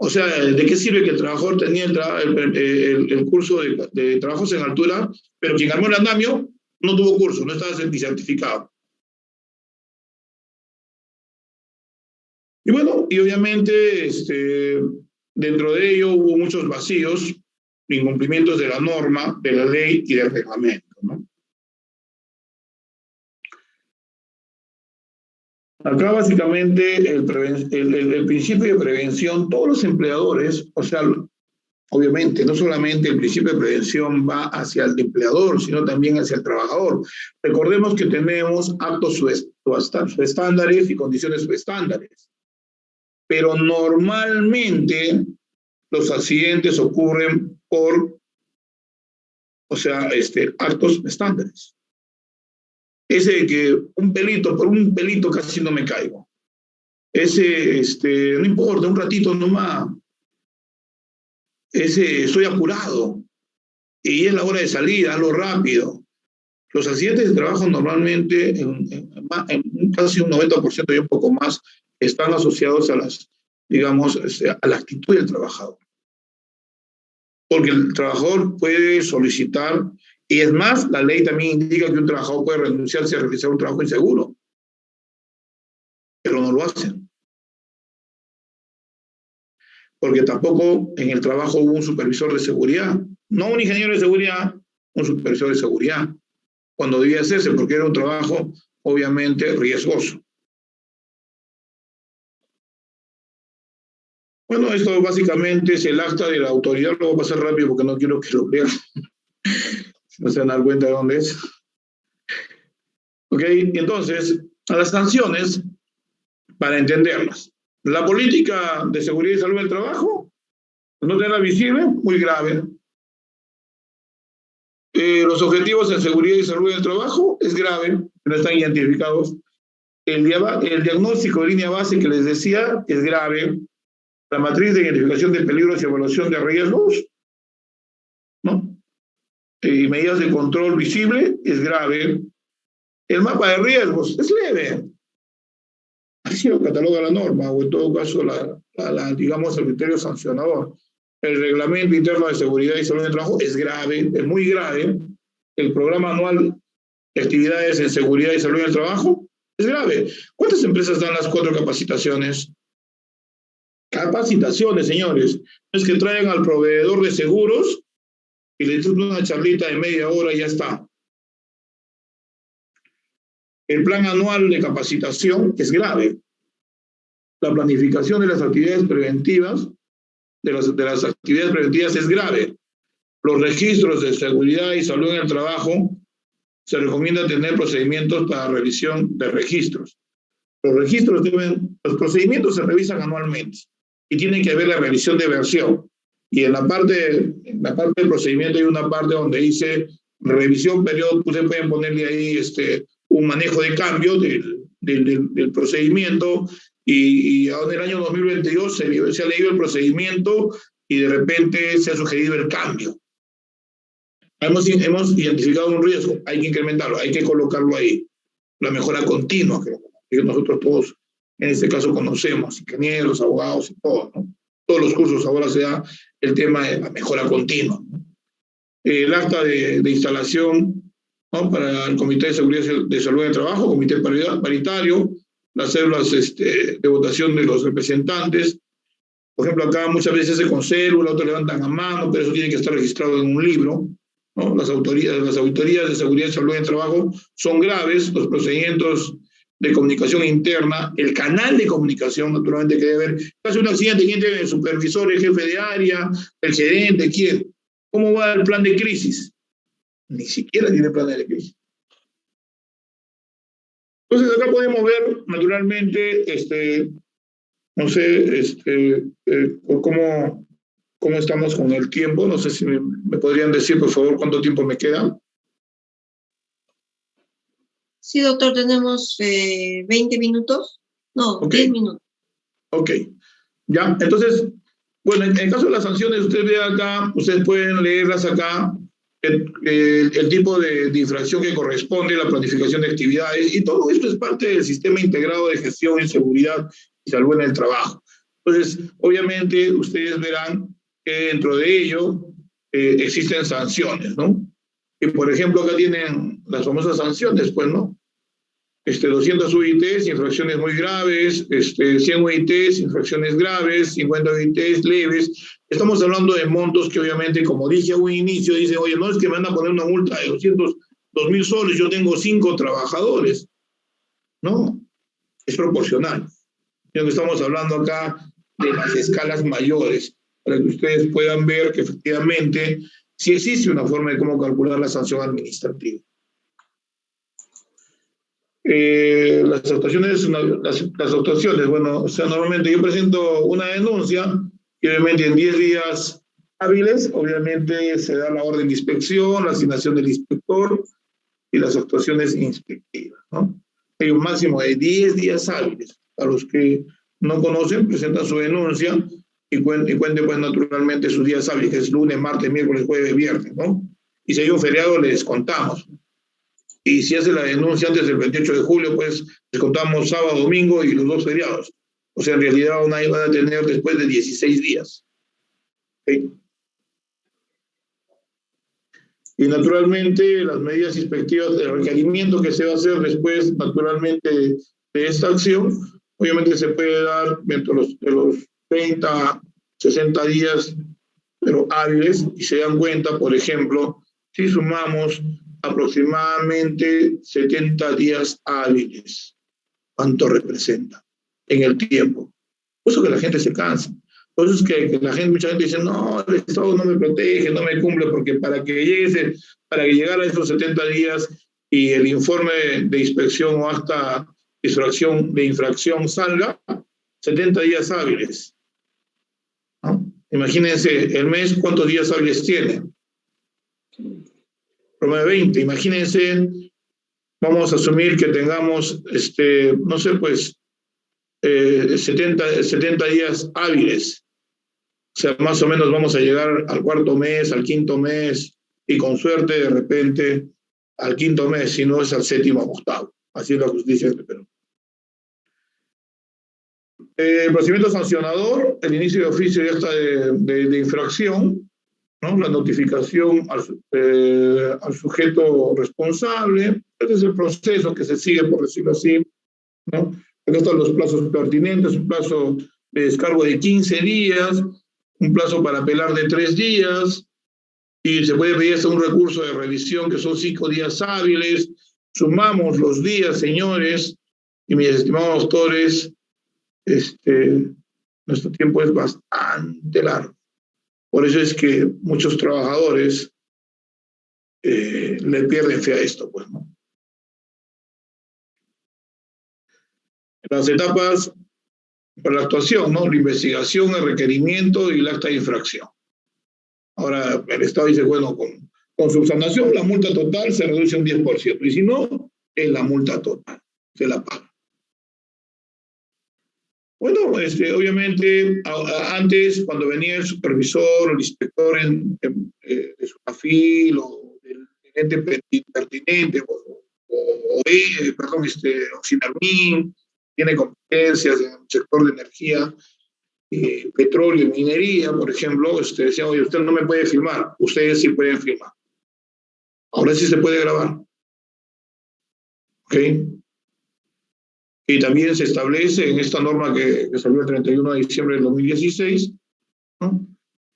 O sea, ¿de qué sirve que el trabajador tenía el curso de trabajos en altura, pero quien armó el andamio no tuvo curso, no estaba ni certificado? Y bueno, y obviamente dentro de ello hubo muchos vacíos, incumplimientos de la norma, de la ley y del reglamento, ¿no? Acá básicamente el principio de prevención, todos los empleadores, o sea, Obviamente, no solamente el principio de prevención va hacia el empleador, sino también hacia el trabajador. Recordemos que tenemos actos subestándares y condiciones subestándares, pero normalmente los accidentes ocurren por, actos estándares. Ese de que por un pelito casi no me caigo. Ese, no importa, un ratito nomás. Ese, estoy apurado. Y es la hora de salida, hazlo rápido. Los accidentes de trabajo normalmente, en casi un 90% y un poco más, están asociados a a la actitud del trabajador. Porque el trabajador puede solicitar, y es más, la ley también indica que un trabajador puede renunciarse a realizar un trabajo inseguro, pero no lo hacen. Porque tampoco en el trabajo hubo un supervisor de seguridad, no un ingeniero de seguridad, un supervisor de seguridad, cuando debía hacerse, porque era un trabajo obviamente riesgoso. Bueno, esto básicamente es el acta de la autoridad, lo voy a pasar rápido porque no quiero que lo vean, si no se van a dar cuenta de dónde es. Ok, entonces, a las sanciones, para entenderlas. La política de seguridad y salud del trabajo, no tenerla visible, muy grave. Los objetivos en seguridad y salud del trabajo es grave, no están identificados. El diagnóstico de línea base que les decía es grave. La matriz de identificación de peligros y evaluación de riesgos, ¿no? Y medidas de control visible es grave. El mapa de riesgos es leve. Así lo cataloga la norma, o en todo caso, digamos, el criterio sancionador. El reglamento interno de seguridad y salud del trabajo es grave, es muy grave. El programa anual de actividades en seguridad y salud del trabajo es grave. ¿Cuántas empresas dan las 4 capacitaciones? Capacitaciones, señores. No es que traigan al proveedor de seguros y le dicen una charlita de media hora y ya está. El plan anual de capacitación es grave. La planificación de las actividades preventivas, de las actividades preventivas es grave. Los registros de seguridad y salud en el trabajo, se recomienda tener procedimientos para revisión de registros. Los procedimientos se revisan anualmente y tiene que haber la revisión de versión. Y en la parte del procedimiento hay una parte donde dice revisión periodo, ustedes pueden ponerle ahí un manejo de cambio del procedimiento y en el año 2022 se ha leído el procedimiento y de repente se ha sugerido el cambio. Hemos identificado un riesgo, hay que incrementarlo, hay que colocarlo ahí. La mejora continua, que nosotros todos en este caso conocemos, ingenieros, abogados y todo, ¿no? Todos los cursos ahora se da el tema de la mejora continua, ¿no? El acta de instalación, ¿no? Para el Comité de Seguridad de Salud del Trabajo, Comité Paritario, las células de votación de los representantes. Por ejemplo, acá muchas veces se con célula, otros levantan a mano, pero eso tiene que estar registrado en un libro, ¿no? Las auditorías de seguridad y salud del trabajo son graves, los procedimientos de comunicación interna, el canal de comunicación, naturalmente, que debe haber. Hace un accidente, ¿quién tiene el supervisor, el jefe de área, el gerente, quién? ¿Cómo va el plan de crisis? Ni siquiera tiene plan de crisis. Entonces, acá podemos ver, naturalmente, no sé, cómo estamos con el tiempo. No sé si me podrían decir, por favor, cuánto tiempo me queda. Sí, doctor, tenemos 20 minutos. No, okay. 10 minutos. Ok. Ya, entonces, bueno, en el caso de las sanciones, ustedes vean acá, ustedes pueden leerlas acá, el tipo de infracción que corresponde, la planificación de actividades, y todo esto es parte del sistema integrado de gestión en seguridad y salud en el trabajo. Entonces, obviamente, ustedes verán que dentro de ello existen sanciones, ¿no? Y, por ejemplo, acá tienen las famosas sanciones, pues, ¿no? 200 UITs, infracciones muy graves, 100 UITs, infracciones graves, 50 UITs leves. Estamos hablando de montos que obviamente, como dije a un inicio, dicen, oye, no es que me van a poner una multa de 202.000 soles, yo tengo 5 trabajadores. No, es proporcional. Estamos hablando acá de las escalas mayores. para que ustedes puedan ver que efectivamente sí existe una forma de cómo calcular la sanción administrativa. Las actuaciones, bueno, o sea, normalmente yo presento una denuncia y obviamente en 10 días hábiles, obviamente se da la orden de inspección, la asignación del inspector y las actuaciones inspectivas, ¿no? Hay un máximo de 10 días hábiles. A los que no conocen, presentan su denuncia y cuenten pues naturalmente sus días hábiles, que es lunes, martes, miércoles, jueves, viernes, ¿no? Y si hay un feriado, les contamos. Y si hace la denuncia antes del 28 de julio, pues les contamos sábado, domingo y los 2 feriados. O sea, en realidad van a tener después de 16 días. ¿Okay? Y naturalmente las medidas inspectivas, el requerimiento que se va a hacer después, naturalmente, de esta acción, obviamente se puede dar dentro de los 30, 60 días, pero hábiles, y se dan cuenta, por ejemplo, si sumamos aproximadamente 70 días hábiles, ¿cuánto representa en el tiempo? Por eso que la gente se cansa. Por eso es que mucha gente dice, no, el Estado no me protege, no me cumple, porque para que llegara a esos 70 días y el informe de inspección o acta de infracción salga, 70 días hábiles, ¿no? Imagínense, el mes, ¿cuántos días hábiles tiene? Promedio 20. Imagínense, vamos a asumir que tengamos, no sé, pues, 70 días hábiles. O sea, más o menos vamos a llegar al 4.º mes, al 5.º mes, y con suerte, de repente, al 5.º mes, si no es al 7.º o 8.º. Así es la justicia de Perú. El procedimiento sancionador, el inicio de oficio ya está de infracción, ¿no? La notificación al sujeto responsable. Este es el proceso que se sigue, por decirlo así, ¿no? Acá están los plazos pertinentes, un plazo de descargo de 15 días, un plazo para apelar de 3 días, y se puede pedir hasta un recurso de revisión que son 5 días hábiles. Sumamos los días, señores, y mis estimados autores, nuestro tiempo es bastante largo. Por eso es que muchos trabajadores le pierden fe a esto, pues, ¿no? Las etapas para la actuación, ¿no? La investigación, el requerimiento y el acta de infracción. Ahora, el Estado dice, bueno, con subsanación la multa total se reduce un 10%, y si no, es la multa total, se la paga. Bueno, obviamente, antes, cuando venía el supervisor o el inspector de su afil o del ente pertinente, o Sinarmin, tiene competencias en el sector de energía, petróleo y minería, por ejemplo, decía, oye, usted no me puede filmar, ustedes sí pueden filmar. Ahora sí se puede grabar. ¿Ok? Y también se establece en esta norma que salió el 31 de diciembre del 2016, ¿no?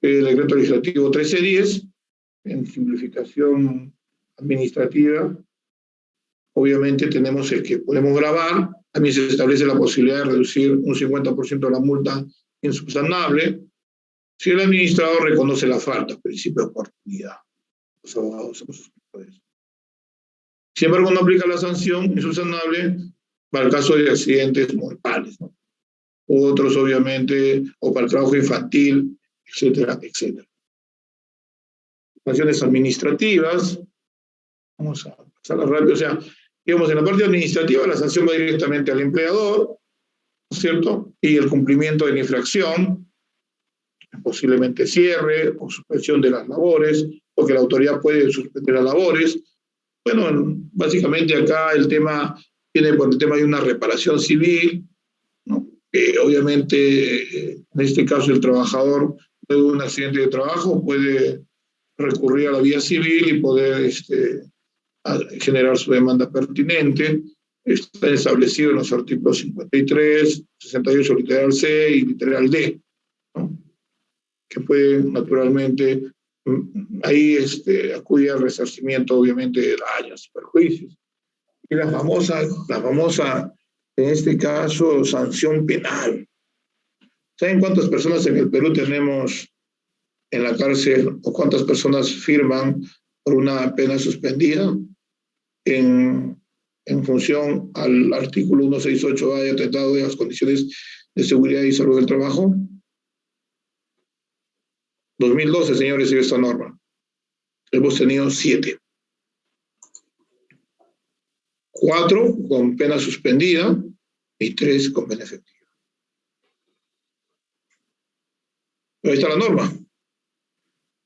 El decreto legislativo 1310, en simplificación administrativa, obviamente tenemos el que podemos grabar, también se establece la posibilidad de reducir un 50% de la multa insubsanable si el administrador reconoce la falta, principio de oportunidad. Los abogados hemos suscrito eso. Sin embargo, no aplica la sanción insubsanable para el caso de accidentes mortales, ¿no? U otros, obviamente, o para el trabajo infantil, etcétera, etcétera. Sanciones administrativas, vamos a pasarlas rápido, o sea, digamos, en la parte administrativa la sanción va directamente al empleador, ¿no es cierto? Y el cumplimiento de la infracción, posiblemente cierre o suspensión de las labores, porque la autoridad puede suspender las labores. Bueno, básicamente acá el tema tiene por el tema de una reparación civil, ¿no? Obviamente, en este caso el trabajador de un accidente de trabajo puede recurrir a la vía civil y poder generar su demanda pertinente. Está establecido en los artículos 53, 68, literal C y literal D, ¿no? Que puede naturalmente ahí acudir al resarcimiento, obviamente, de daños y perjuicios. Y la famosa, en este caso, sanción penal. ¿Saben cuántas personas en el Perú tenemos en la cárcel o cuántas personas firman por una pena suspendida en función al artículo 168A del Tratado de las Condiciones de Seguridad y Salud del Trabajo. 2012, señores, y esta norma. Hemos tenido 7. 4 con pena suspendida y 3 con pena efectiva. Pero ahí está la norma.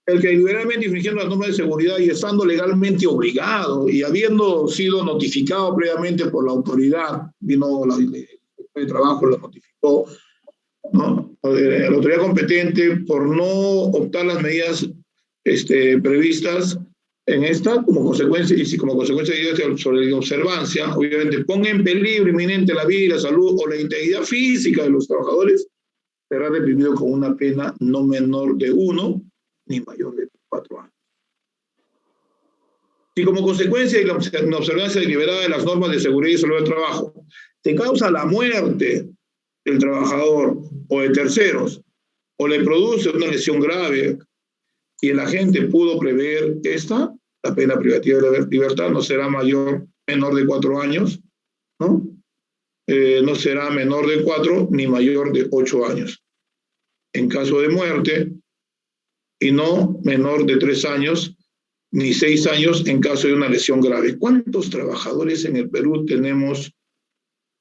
El que deliberadamente infringiendo las normas de seguridad y estando legalmente obligado y habiendo sido notificado previamente por la autoridad, vino la de trabajo, lo notificó, ¿no? La autoridad competente por no optar las medidas previstas en esta, como consecuencia, y si como consecuencia de sobre la observancia, obviamente ponga en peligro inminente la vida, la salud o la integridad física de los trabajadores, será reprimido con una pena no menor de 1 ni mayor de 4 años. Si como consecuencia de la observancia deliberada de las normas de seguridad y salud del trabajo se causa la muerte del trabajador o de terceros, o le produce una lesión grave y el agente pudo prever esta, la pena privativa de la libertad no será menor de 4 años, ¿no? No será menor de 4 ni mayor de 8 años. En caso de muerte, y no menor de 3 años ni 6 años en caso de una lesión grave. ¿Cuántos trabajadores en el Perú tenemos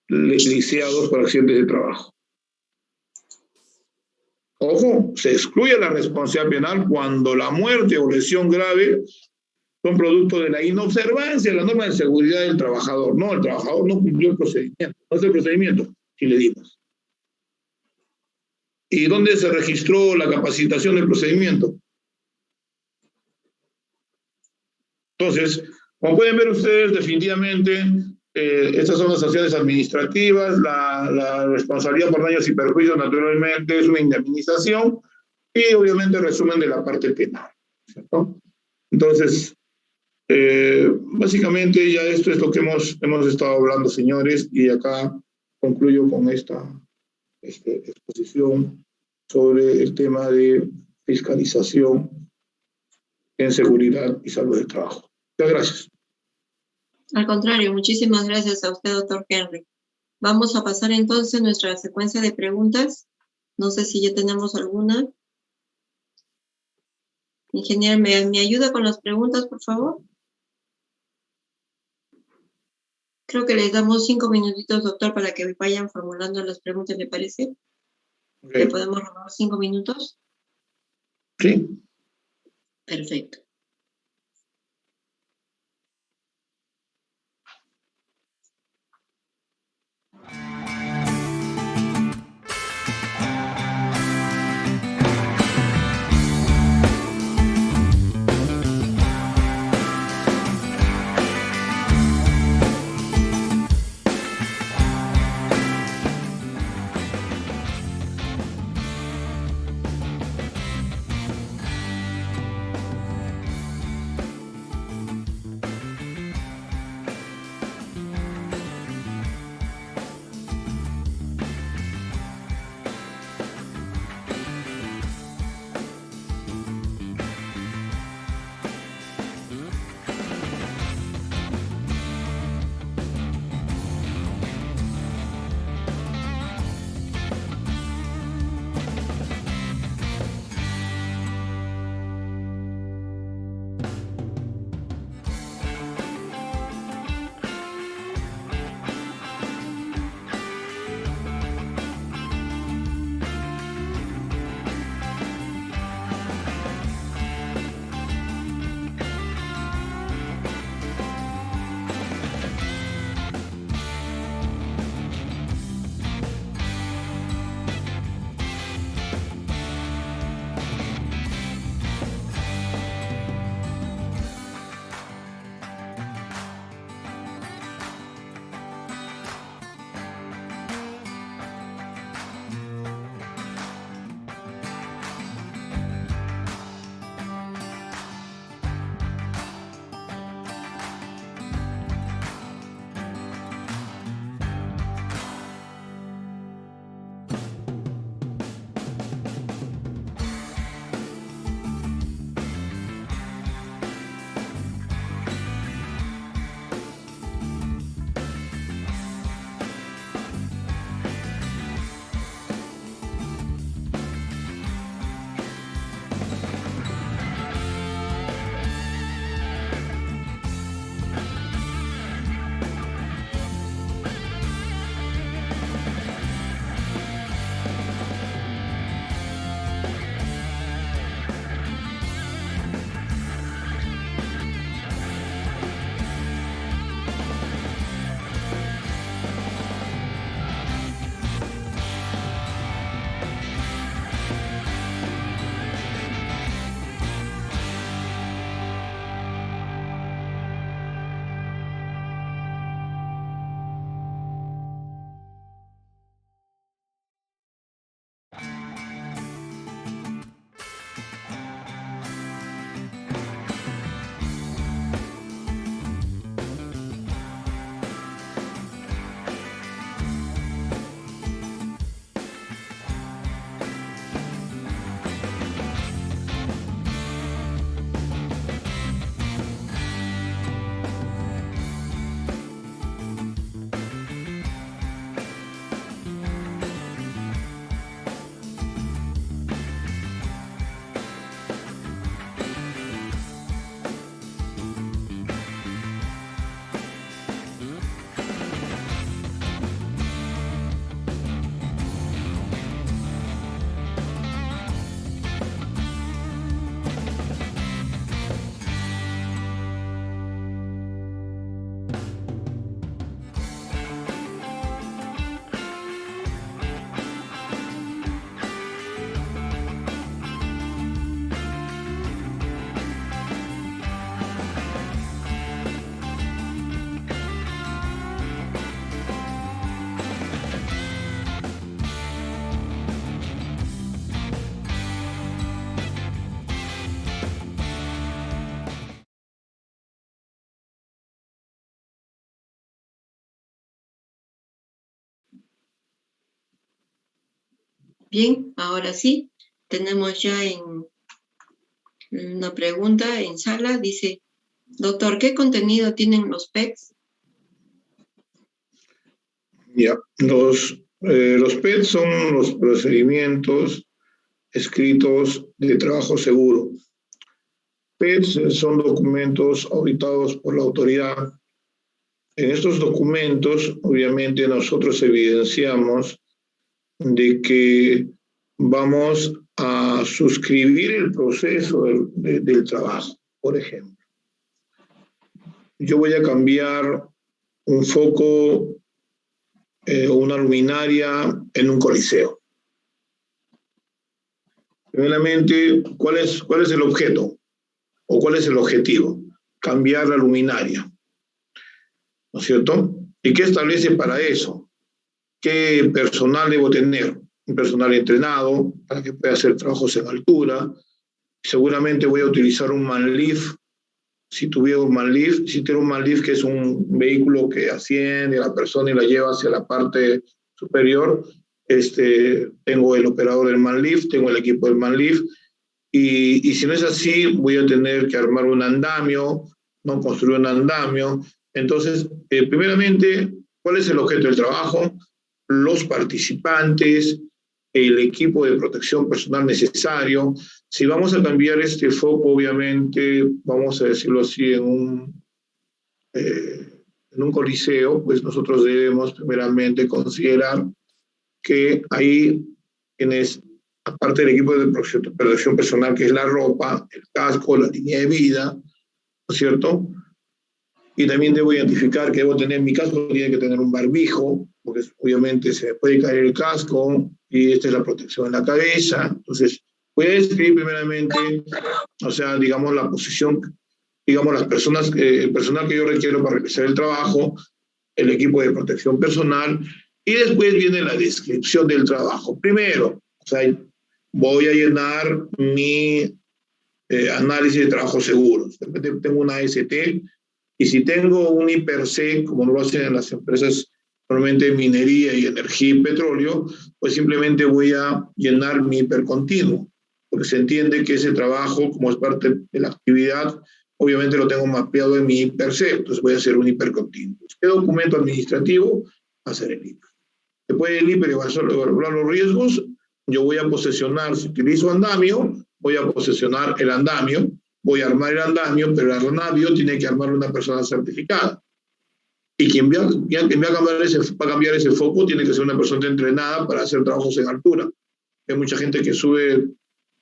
lisiados por accidentes de trabajo? Ojo, se excluye la responsabilidad penal cuando la muerte o lesión grave son producto de la inobservancia de la norma de seguridad del trabajador. No, el trabajador no cumplió el procedimiento. No es el procedimiento, si le dimos. ¿Y dónde se registró la capacitación del procedimiento? Entonces, como pueden ver ustedes, definitivamente, estas son las sanciones administrativas, la responsabilidad por daños y perjuicios naturalmente es una indemnización y obviamente resumen de la parte penal, ¿cierto? Entonces, básicamente ya esto es lo que hemos estado hablando, señores, y acá concluyo con esta exposición sobre el tema de fiscalización en seguridad y salud del trabajo. Muchas gracias. Al contrario, muchísimas gracias a usted, doctor Henry. Vamos a pasar entonces a nuestra secuencia de preguntas. No sé si ya tenemos alguna. Ingeniero, ¿me ayuda con las preguntas, por favor? Creo que les damos 5 minutitos, doctor, para que vayan formulando las preguntas, ¿le parece? Okay. ¿Le podemos robar 5 minutos? Sí. Perfecto. Bien, ahora sí, tenemos ya una pregunta en sala. Dice, doctor, ¿qué contenido tienen los PETs? Ya, los PET son los procedimientos escritos de trabajo seguro. PETs son documentos auditados por la autoridad. En estos documentos, obviamente, nosotros evidenciamos de que vamos a suscribir el proceso del trabajo. Por ejemplo, yo voy a cambiar un foco o una luminaria en un coliseo. Primeramente, ¿cuál es el objeto o cuál es el objetivo? Cambiar la luminaria, ¿no es cierto? ¿Y qué establece para eso? ¿Qué personal debo tener? Un personal entrenado para que pueda hacer trabajos en altura. Seguramente voy a utilizar un manlift. Si tuviera un manlift, si tengo un manlift, que es un vehículo que asciende a la persona y la lleva hacia la parte superior, tengo el operador del manlift, tengo el equipo del manlift, y si no es así, voy a tener que armar un andamio, no construir un andamio. Entonces, primeramente, ¿cuál es el objeto del trabajo? Los participantes, el equipo de protección personal necesario. Si vamos a cambiar este foco, obviamente, vamos a decirlo así, en un coliseo, pues nosotros debemos primeramente considerar que ahí tienes, aparte del equipo de protección personal, que es la ropa, el casco, la línea de vida, ¿no es cierto? Y también debo identificar que debo tener, mi casco tiene que tener un barbijo, porque obviamente se me puede caer el casco, y esta es la protección en la cabeza. Entonces, voy a describir primeramente, o sea, digamos, la posición, digamos, las personas, el personal que yo requiero para realizar el trabajo, el equipo de protección personal, y después viene la descripción del trabajo. Primero, o sea, voy a llenar mi análisis de trabajo seguros. Tengo una AST, y si tengo un IPRC, como lo hacen en las empresas normalmente minería y energía y petróleo, pues simplemente voy a llenar mi hipercontinuo, porque se entiende que ese trabajo, como es parte de la actividad, obviamente lo tengo mapeado en mi IPRC, entonces voy a hacer un hipercontinuo. ¿Qué documento administrativo? Va a ser el IPER. Después del IPER evaluar los riesgos, yo voy a posesionar, si utilizo andamio, voy a posesionar el andamio, voy a armar el andamio, pero el andamio tiene que armar una persona certificada. Y quien va a cambiar ese foco tiene que ser una persona entrenada para hacer trabajos en altura. Hay mucha gente que sube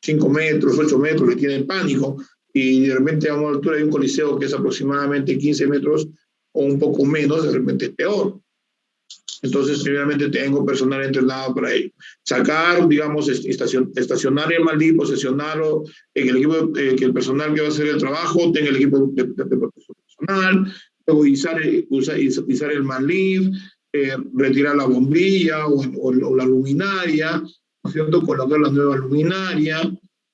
5 metros, 8 metros, que tiene pánico, y de repente a una altura de un coliseo que es aproximadamente 15 metros o un poco menos, de repente es peor. Entonces, primeramente tengo personal entrenado para ello. Sacar, digamos, estacionar el manlift, posesionarlo en el equipo, que el personal que va a hacer el trabajo tenga el equipo de protección personal, luego izar el manlift, retirar la bombilla o la luminaria, ¿no es cierto? Colocar la nueva luminaria,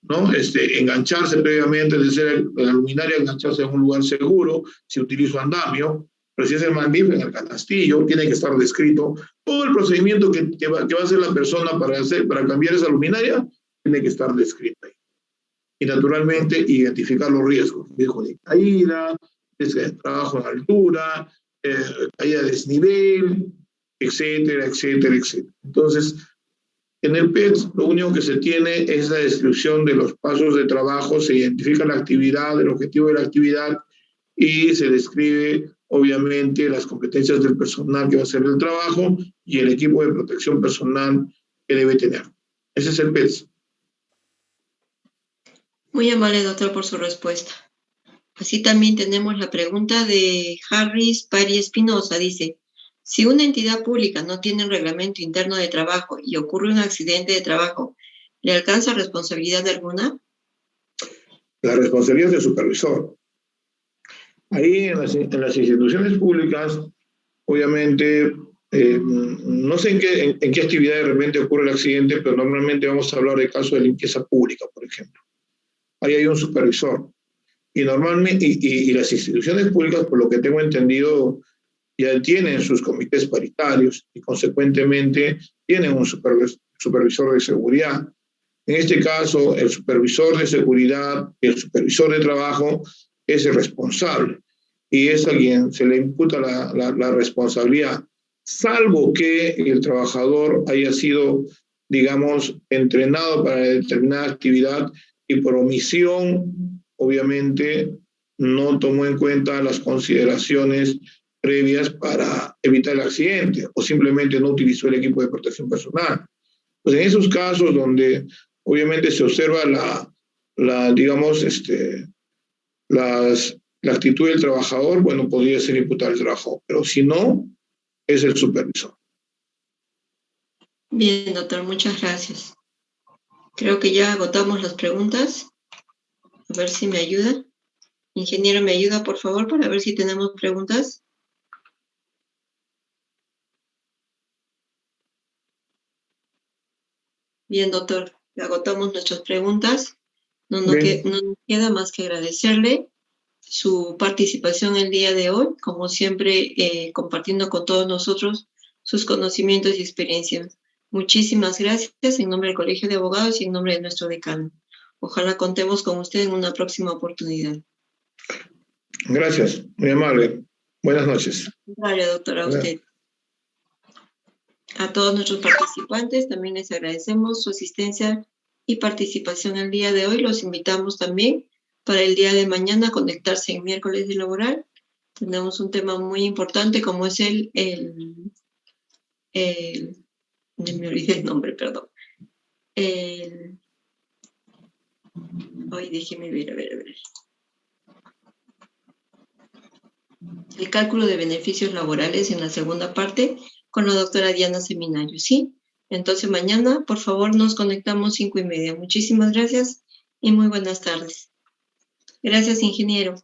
¿no? Engancharse previamente, de la luminaria, engancharse en un lugar seguro, si utilizo andamio. Pero si es el manlift en el canastillo, tiene que estar descrito todo el procedimiento que va a hacer la persona para cambiar esa luminaria, tiene que estar descrito ahí. Y naturalmente identificar los riesgos, riesgo de caída, riesgo de trabajo en altura, caída de desnivel, etcétera, etcétera, etcétera. Entonces, en el PET lo único que se tiene es la descripción de los pasos de trabajo, se identifica la actividad, el objetivo de la actividad, y se describe obviamente las competencias del personal que va a hacer el trabajo y el equipo de protección personal que debe tener. Ese es el PET. Muy amable, doctor, por su respuesta. Así también tenemos la pregunta de Harris Pari Espinosa. Dice, si una entidad pública no tiene un reglamento interno de trabajo y ocurre un accidente de trabajo, ¿le alcanza responsabilidad alguna? La responsabilidad es del supervisor. Ahí en las instituciones públicas, obviamente, no sé en qué actividad de repente ocurre el accidente, pero normalmente vamos a hablar de casos de limpieza pública, por ejemplo. Ahí hay un supervisor. Y normalmente, y las instituciones públicas, por lo que tengo entendido, ya tienen sus comités paritarios y consecuentemente tienen un supervisor de seguridad. En este caso, el supervisor de seguridad y el supervisor de trabajo es el responsable y es a quien se le imputa la responsabilidad, salvo que el trabajador haya sido, digamos, entrenado para determinada actividad y por omisión, obviamente, no tomó en cuenta las consideraciones previas para evitar el accidente o simplemente no utilizó el equipo de protección personal. Pues en esos casos donde obviamente se observa digamos, la actitud del trabajador, bueno, podría ser imputar el trabajo, pero si no, es el supervisor. Bien, doctor, muchas gracias. Creo que ya agotamos las preguntas. A ver si me ayuda. Ingeniero, ¿me ayuda, por favor, para ver si tenemos preguntas? Bien, doctor, agotamos nuestras preguntas. No nos queda más que agradecerle su participación el día de hoy, como siempre, compartiendo con todos nosotros sus conocimientos y experiencias. Muchísimas gracias en nombre del Colegio de Abogados y en nombre de nuestro decano. Ojalá contemos con usted en una próxima oportunidad. Gracias, muy amable. Buenas noches. Vale, doctora, a usted. A todos nuestros participantes también les agradecemos su asistencia y participación el día de hoy. Los invitamos también para el día de mañana a conectarse en miércoles de laboral. Tenemos un tema muy importante como es me olvidé el nombre, perdón. Ay, déjeme ver, a ver. El cálculo de beneficios laborales en la segunda parte con la doctora Diana Seminario, ¿sí? Entonces mañana, por favor, nos conectamos 5:30. Muchísimas gracias y muy buenas tardes. Gracias, ingeniero.